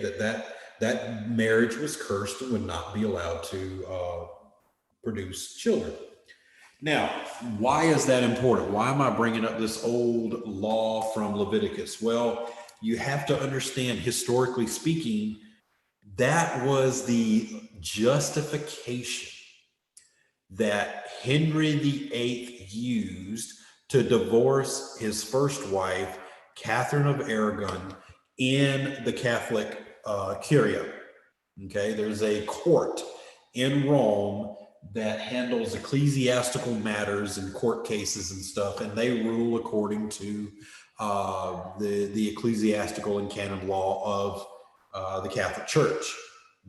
that marriage was cursed and would not be allowed to produce children. Now, why is that important? Why am I bringing up this old law from Leviticus? Well, you have to understand, historically speaking, that was the justification that Henry VIII used to divorce his first wife, Catherine of Aragon, in the Catholic Curia. Okay, there's a court in Rome that handles ecclesiastical matters and court cases and stuff, and they rule according to the ecclesiastical and canon law of the Catholic Church.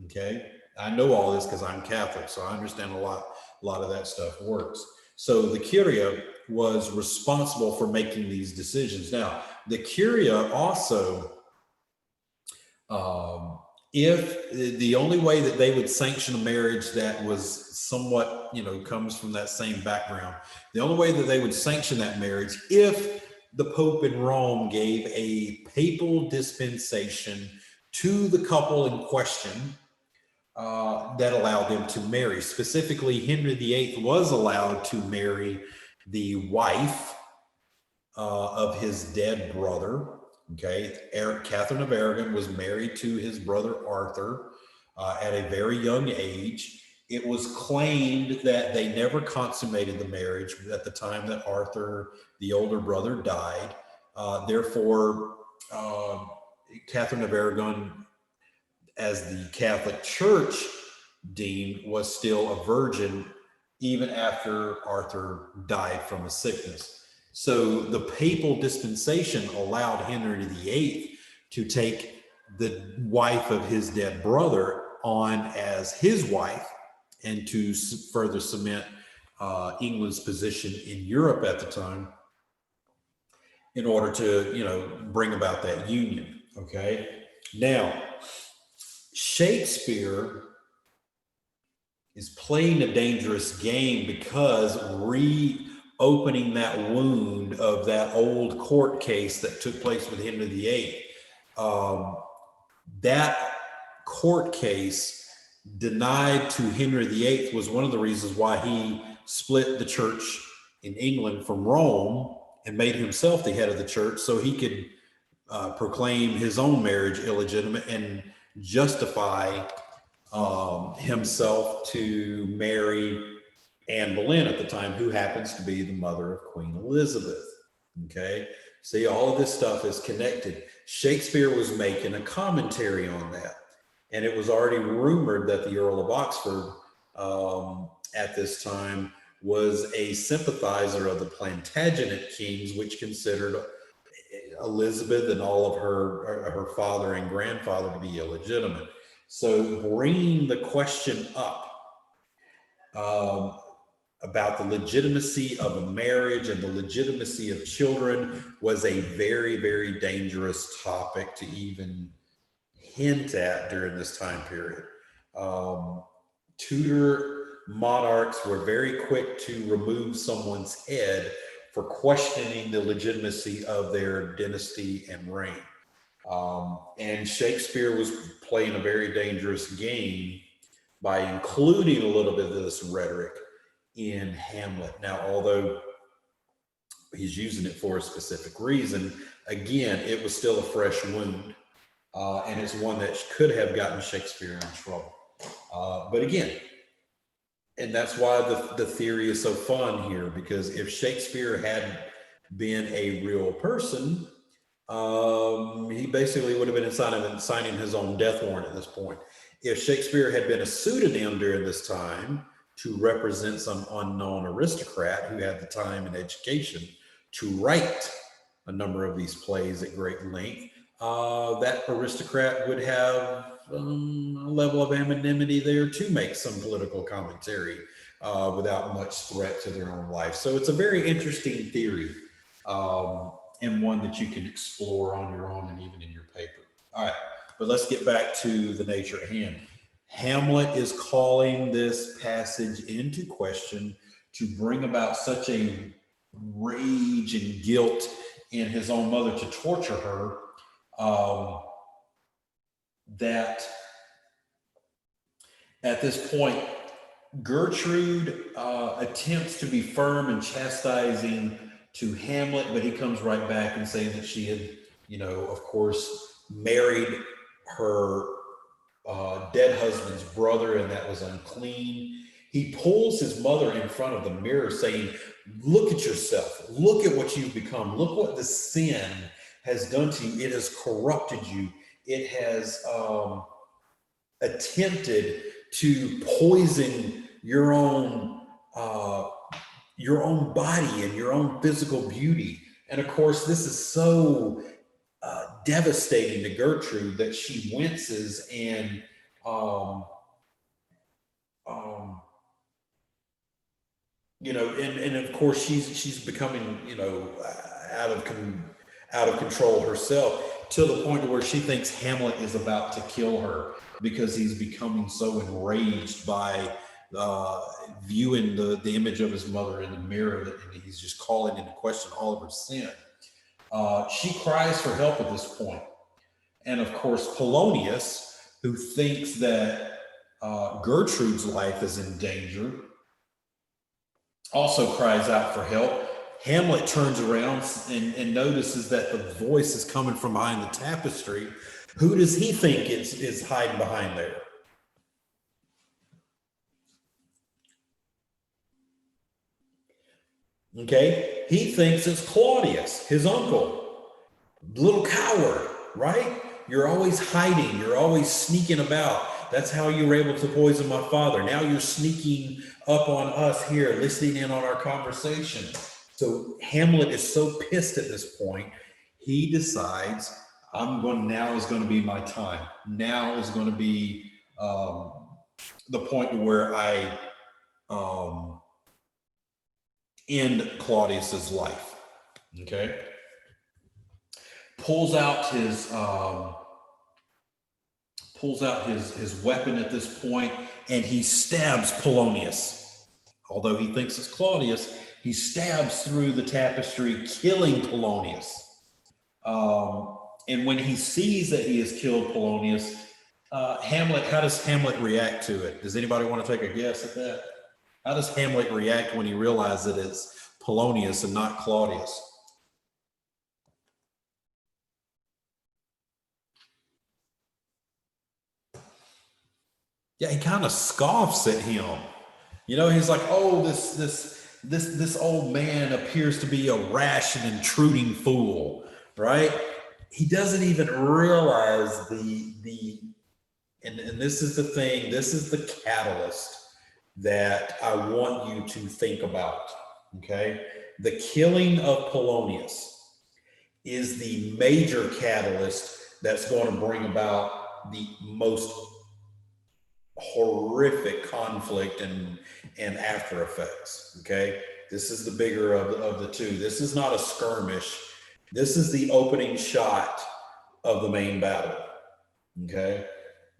Okay, I know all this because I'm Catholic, so I understand a lot of that stuff works. So the Curia was responsible for making these decisions. Now, the Curia also, if the only way that they would sanction a marriage that was somewhat, comes from that same background, the only way that they would sanction that marriage, if the Pope in Rome gave a papal dispensation to the couple in question, that allowed them to marry. Specifically, Henry VIII was allowed to marry the wife of his dead brother. Okay, Catherine of Aragon was married to his brother Arthur at a very young age. It was claimed that they never consummated the marriage at the time that Arthur, the older brother, died. Therefore, Catherine of Aragon, as the Catholic Church deemed, was still a virgin even after Arthur died from a sickness. So the papal dispensation allowed Henry VIII to take the wife of his dead brother on as his wife and to further cement England's position in Europe at the time in order to, bring about that union. Okay. Now, Shakespeare is playing a dangerous game because reopening that wound of that old court case that took place with Henry VIII, that court case denied to Henry VIII was one of the reasons why he split the church in England from Rome and made himself the head of the church so he could proclaim his own marriage illegitimate and justify himself to marry Anne Boleyn at the time, who happens to be the mother of Queen Elizabeth. Okay, see, all of this stuff is connected. Shakespeare was making a commentary on that, and it was already rumored that the Earl of Oxford at this time was a sympathizer of the Plantagenet kings, which considered Elizabeth and all of her father and grandfather to be illegitimate. So bringing the question up about the legitimacy of a marriage and the legitimacy of children was a very, very dangerous topic to even hint at during this time period. Tudor monarchs were very quick to remove someone's head for questioning the legitimacy of their dynasty and reign. And Shakespeare was playing a very dangerous game by including a little bit of this rhetoric in Hamlet. Now, although he's using it for a specific reason, again, it was still a fresh wound. And it's one that could have gotten Shakespeare in trouble. But again, and that's why the theory is so fun here, because if Shakespeare had been a real person, he basically would have been signing his own death warrant at this point. If Shakespeare had been a pseudonym during this time, to represent some unknown aristocrat who had the time and education to write a number of these plays at great length, that aristocrat would have a level of anonymity there to make some political commentary without much threat to their own life. So it's a very interesting theory, and one that you can explore on your own and even in your paper. All right, but let's get back to the nature at hand. Hamlet is calling this passage into question to bring about such a rage and guilt in his own mother to torture her, that at this point, Gertrude attempts to be firm and chastising to Hamlet, but he comes right back and saying that she had, of course, married her dead husband's brother, and that was unclean. He pulls his mother in front of the mirror saying, look at yourself, look at what you've become, look what the sin has done to you. It has corrupted you. It has attempted to poison your own body and your own physical beauty. And of course, this is so devastating to Gertrude that she winces and and of course she's becoming out of control herself, to the point where she thinks Hamlet is about to kill her because he's becoming so enraged by viewing the image of his mother in the mirror, and he's just calling into question all of her sin. She cries for help at this point. And of course, Polonius, who thinks that Gertrude's life is in danger, also cries out for help. Hamlet turns around and notices that the voice is coming from behind the tapestry. Who does he think is hiding behind there? Okay, he thinks it's Claudius, his uncle. Little coward, right? You're always hiding. You're always sneaking about. That's how you were able to poison my father. Now you're sneaking up on us here, listening in on our conversation. So Hamlet is so pissed at this point, he decides, now is going to be my time. Now is going to be the point where I end Claudius's life. Okay. Pulls out his weapon at this point, and he stabs Polonius. Although he thinks it's Claudius, he stabs through the tapestry, killing Polonius. And when he sees that he has killed Polonius, how does Hamlet react to it? Does anybody want to take a guess at that? How does Hamlet react when he realizes that it's Polonius and not Claudius? Yeah, he kind of scoffs at him. He's like, "Oh, this old man appears to be a rash and intruding fool," right? He doesn't even realize and this is the thing, this is the catalyst that I want you to think about, okay? The killing of Polonius is the major catalyst that's going to bring about the most horrific conflict and after effects, okay? This is the bigger of the two. This is not a skirmish. This is the opening shot of the main battle, okay?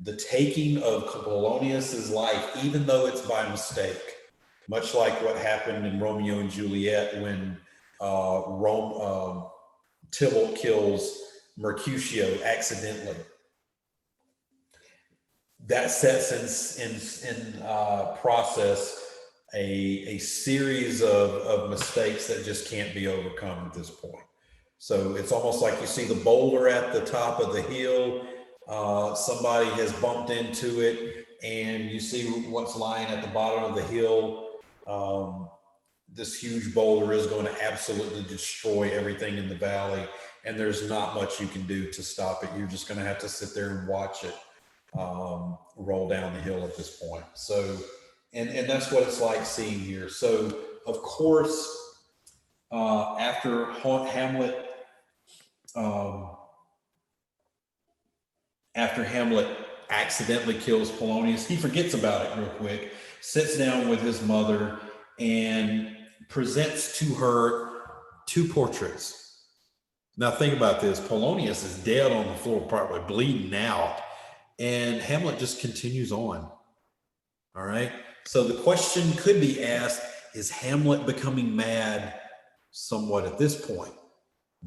The taking of Polonius's life, even though it's by mistake, much like what happened in Romeo and Juliet when Tybalt kills Mercutio accidentally. That sets in process a series of mistakes that just can't be overcome at this point. So it's almost like you see the boulder at the top of the hill. Somebody has bumped into it, and you see what's lying at the bottom of the hill. This huge boulder is going to absolutely destroy everything in the valley, and there's not much you can do to stop it. You're just going to have to sit there and watch it roll down the hill at this point. So And that's what it's like seeing here. So of course, after Hamlet, um, after Hamlet accidentally kills Polonius, he forgets about it real quick, sits down with his mother, and presents to her two portraits. Now think about this. Polonius is dead on the floor, probably bleeding out, and Hamlet just continues on. All right. So the question could be asked, is Hamlet becoming mad somewhat at this point?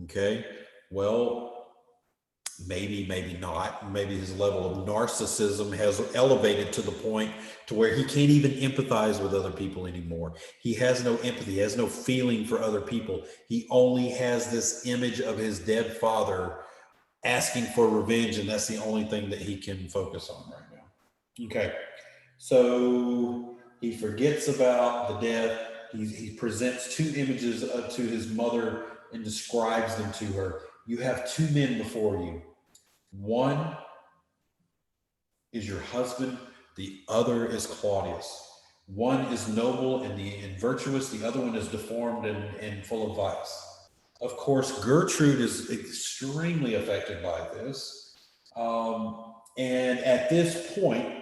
Okay. Well, maybe, maybe not. Maybe his level of narcissism has elevated to the point to where he can't even empathize with other people anymore. He has no empathy, he has no feeling for other people. He only has this image of his dead father asking for revenge, and that's the only thing that he can focus on right now. Okay. So he forgets about the death. He presents two images to his mother and describes them to her. You have two men before you. One is your husband, the other is Claudius. One is noble and virtuous, the other one is deformed and full of vice. Of course, Gertrude is extremely affected by this. And at this point,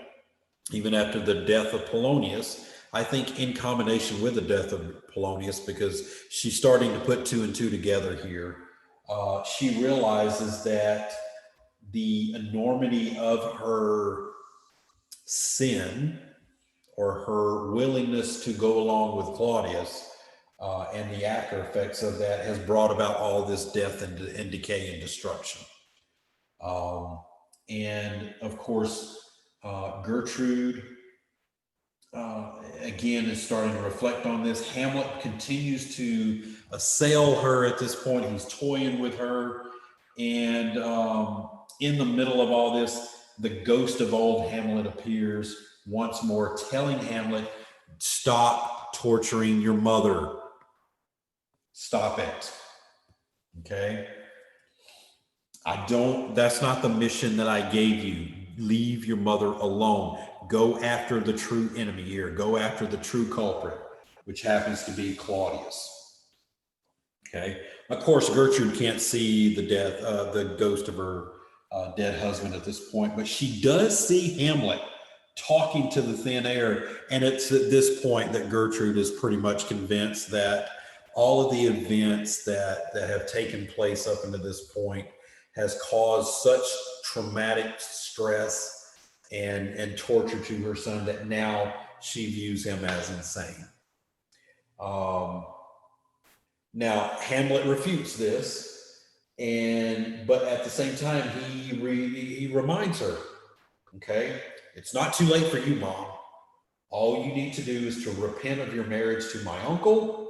even after the death of Polonius, I think in combination with the death of Polonius, because she's starting to put two and two together here, she realizes that the enormity of her sin, or her willingness to go along with Claudius, and the after effects of that, has brought about all this death and decay and destruction. And of course, Gertrude, again, is starting to reflect on this. Hamlet continues to assail her at this point. He's toying with her. And in the middle of all this, the ghost of old Hamlet appears once more, telling Hamlet, stop torturing your mother. Stop it. Okay? That's not the mission that I gave you. Leave your mother alone. Go after the true enemy here. Go after the true culprit, which happens to be Claudius. Okay. Of course, Gertrude can't see the ghost of her dead husband at this point, but she does see Hamlet talking to the thin air. And it's at this point that Gertrude is pretty much convinced that all of the events that have taken place up until this point has caused such traumatic stress and torture to her son that now she views him as insane. Now Hamlet refutes this, but at the same time he reminds her, okay, it's not too late for you, Mom. All you need to do is to repent of your marriage to my uncle,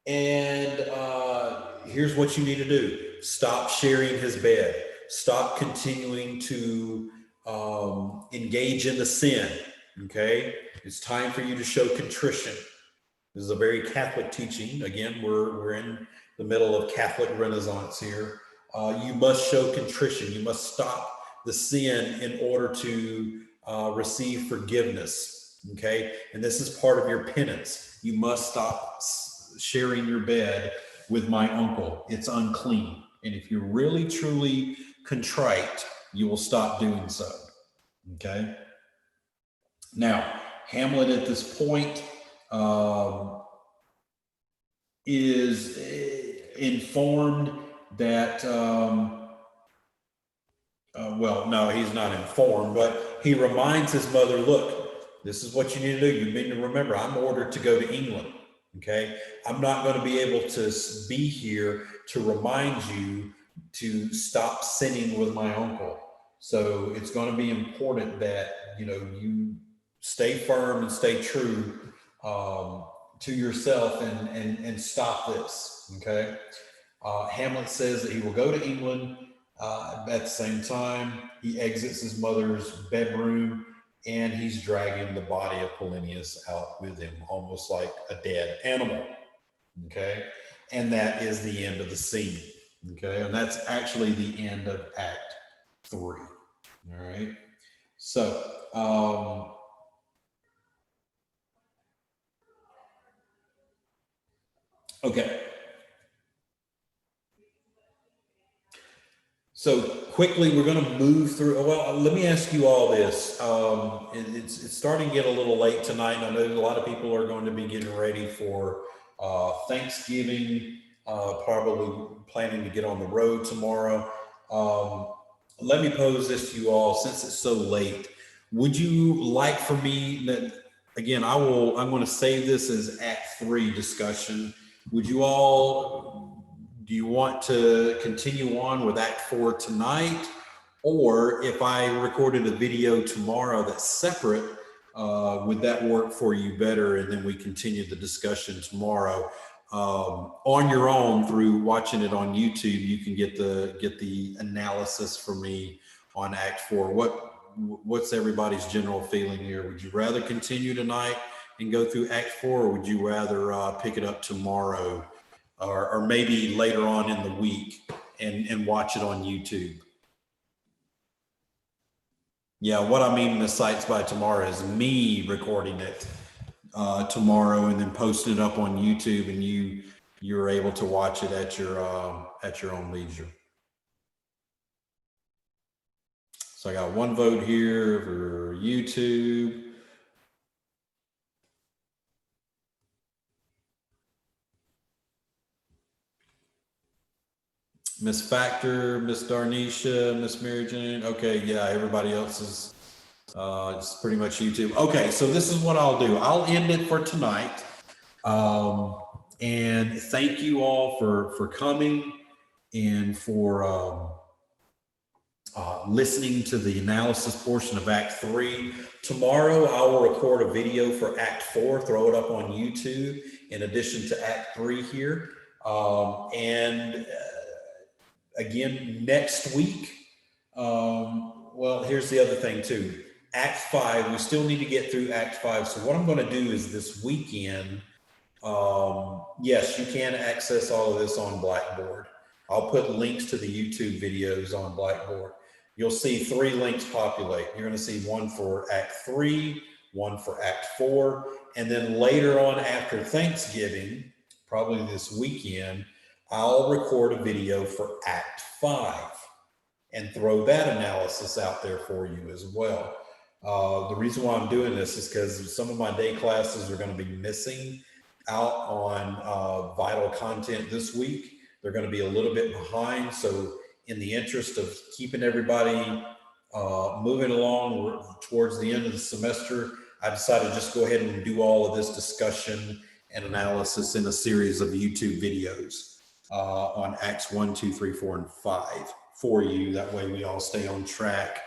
and here's what you need to do. Stop sharing his bed. Stop continuing to engage in the sin. Okay? It's time for you to show contrition. This is a very Catholic teaching. Again, we're in the middle of Catholic Renaissance here. You must show contrition. You must stop the sin in order to receive forgiveness. Okay? And this is part of your penance. You must stop sharing your bed with my uncle. It's unclean. And if you're really, truly contrite, you will stop doing so. Okay? Now, Hamlet at this point is informed that, well, no, he's not informed, but he reminds his mother, look, this is what you need to do. You need to remember, I'm ordered to go to England. Okay, I'm not going to be able to be here to remind you to stop sinning with my uncle. So it's going to be important that you stay firm and stay true to yourself and stop this. Okay, Hamlet says that he will go to England. At the same time, he exits his mother's bedroom, and he's dragging the body of Polonius out with him, almost like a dead animal. Okay. And that is the end of the scene. Okay. And that's actually the end of Act 3. All right. So, Okay. So quickly, we're going to move through. Well, let me ask you all this. It's starting to get a little late tonight. And I know a lot of people are going to be getting ready for Thanksgiving, probably planning to get on the road tomorrow. Let me pose this to you all, since it's so late. Would you like for me that, again, I'm going to save this as Act 3 discussion. Would you all, do you want to continue on with Act 4 tonight? Or if I recorded a video tomorrow that's separate, would that work for you better? And then we continue the discussion tomorrow. On your own, through watching it on YouTube, you can get the analysis from me on Act 4. What's everybody's general feeling here? Would you rather continue tonight and go through Act 4, or would you rather pick it up tomorrow, or maybe later on in the week and watch it on YouTube? Yeah, what I mean in the sites by tomorrow is me recording it tomorrow and then posting it up on YouTube, and you're able to watch it at your own leisure. So I got one vote here for YouTube. Miss Factor, Miss Darnisha, Miss Mary Jane. Okay, yeah, everybody else is it's pretty much YouTube. Okay, so this is what I'll do. I'll end it for tonight. And thank you all for coming and for listening to the analysis portion of Act 3. Tomorrow, I will record a video for Act 4, throw it up on YouTube in addition to Act 3 here. Again, next week, well, here's the other thing too. Act 5, we still need to get through Act 5. So what I'm going to do is this weekend, yes, you can access all of this on Blackboard. I'll put links to the YouTube videos on Blackboard. You'll see 3 links populate. You're going to see one for Act 3, one for Act 4, and then later on after Thanksgiving, probably this weekend, I'll record a video for Act 5 and throw that analysis out there for you as well. The reason why I'm doing this is because some of my day classes are going to be missing out on vital content this week. They're going to be a little bit behind. So in the interest of keeping everybody moving along towards the end of the semester, I decided to just go ahead and do all of this discussion and analysis in a series of YouTube videos on Acts 1, 2, 3, 4, and 5 for you. That way we all stay on track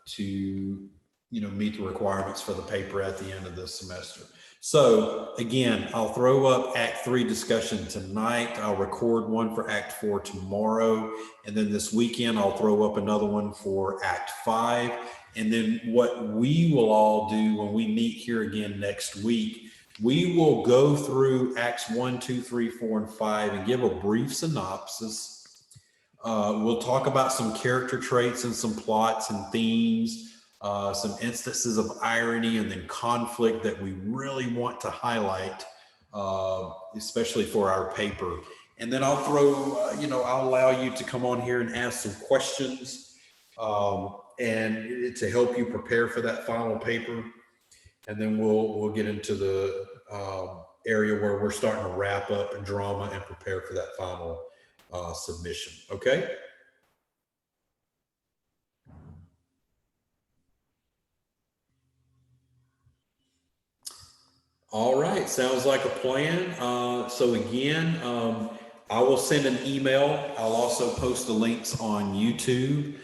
to meet the requirements for the paper at the end of the semester. So again, I'll throw up Act 3 discussion tonight. I'll record one for Act 4 tomorrow. And then this weekend, I'll throw up another one for Act 5. And then what we will all do when we meet here again next week, we will go through Acts 1, 2, 3, 4, and 5 and give a brief synopsis. We'll talk about some character traits and some plots and themes. Some instances of irony and then conflict that we really want to highlight, especially for our paper. And then I'll throw, I'll allow you to come on here and ask some questions and to help you prepare for that final paper. And then we'll get into the area where we're starting to wrap up and drama and prepare for that final submission. Okay. All right, sounds like a plan. So again, I will send an email. I'll also post the links on YouTube.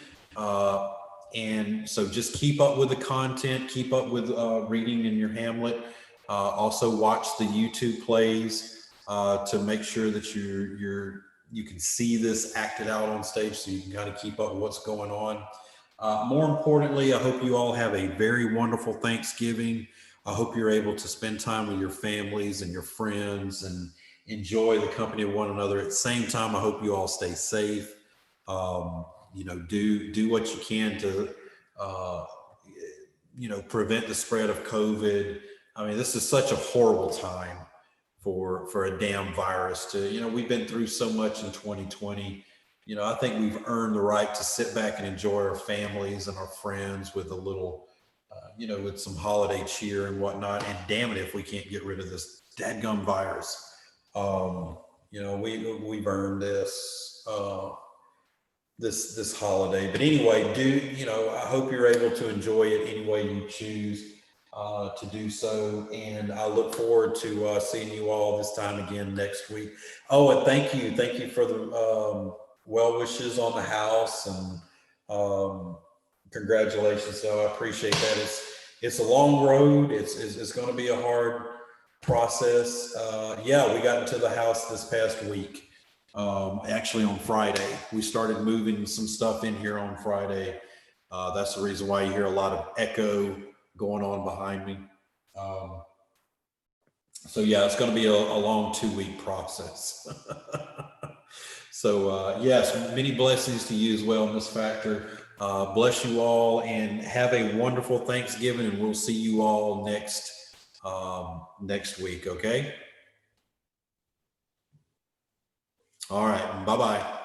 And so just keep up with the content, keep up with reading in your Hamlet. Also watch the YouTube plays to make sure that you can see this acted out on stage so you can kind of keep up with what's going on. More importantly, I hope you all have a very wonderful Thanksgiving. I hope you're able to spend time with your families and your friends and enjoy the company of one another. At the same time, I hope you all stay safe. Do what you can to, prevent the spread of COVID. I mean, this is such a horrible time for a damn virus to, we've been through so much in 2020. I think we've earned the right to sit back and enjoy our families and our friends with a little, with some holiday cheer and whatnot. And damn it, if we can't get rid of this dadgum virus. We've earned this holiday. But anyway, I hope you're able to enjoy it any way you choose to do so. And I look forward to seeing you all this time again next week. Oh, and thank you for the well wishes on the house, and congratulations. So I appreciate that. It's a long road. It's going to be a hard process. Yeah, we got into the house this past week. Actually on Friday, we started moving some stuff in here on Friday. That's the reason why you hear a lot of echo going on behind me. So yeah, it's going to be a long 2-week process. So yes, many blessings to you as well, Miss Factor. Bless you all and have a wonderful Thanksgiving, and we'll see you all next week. Okay. All right. Bye-bye.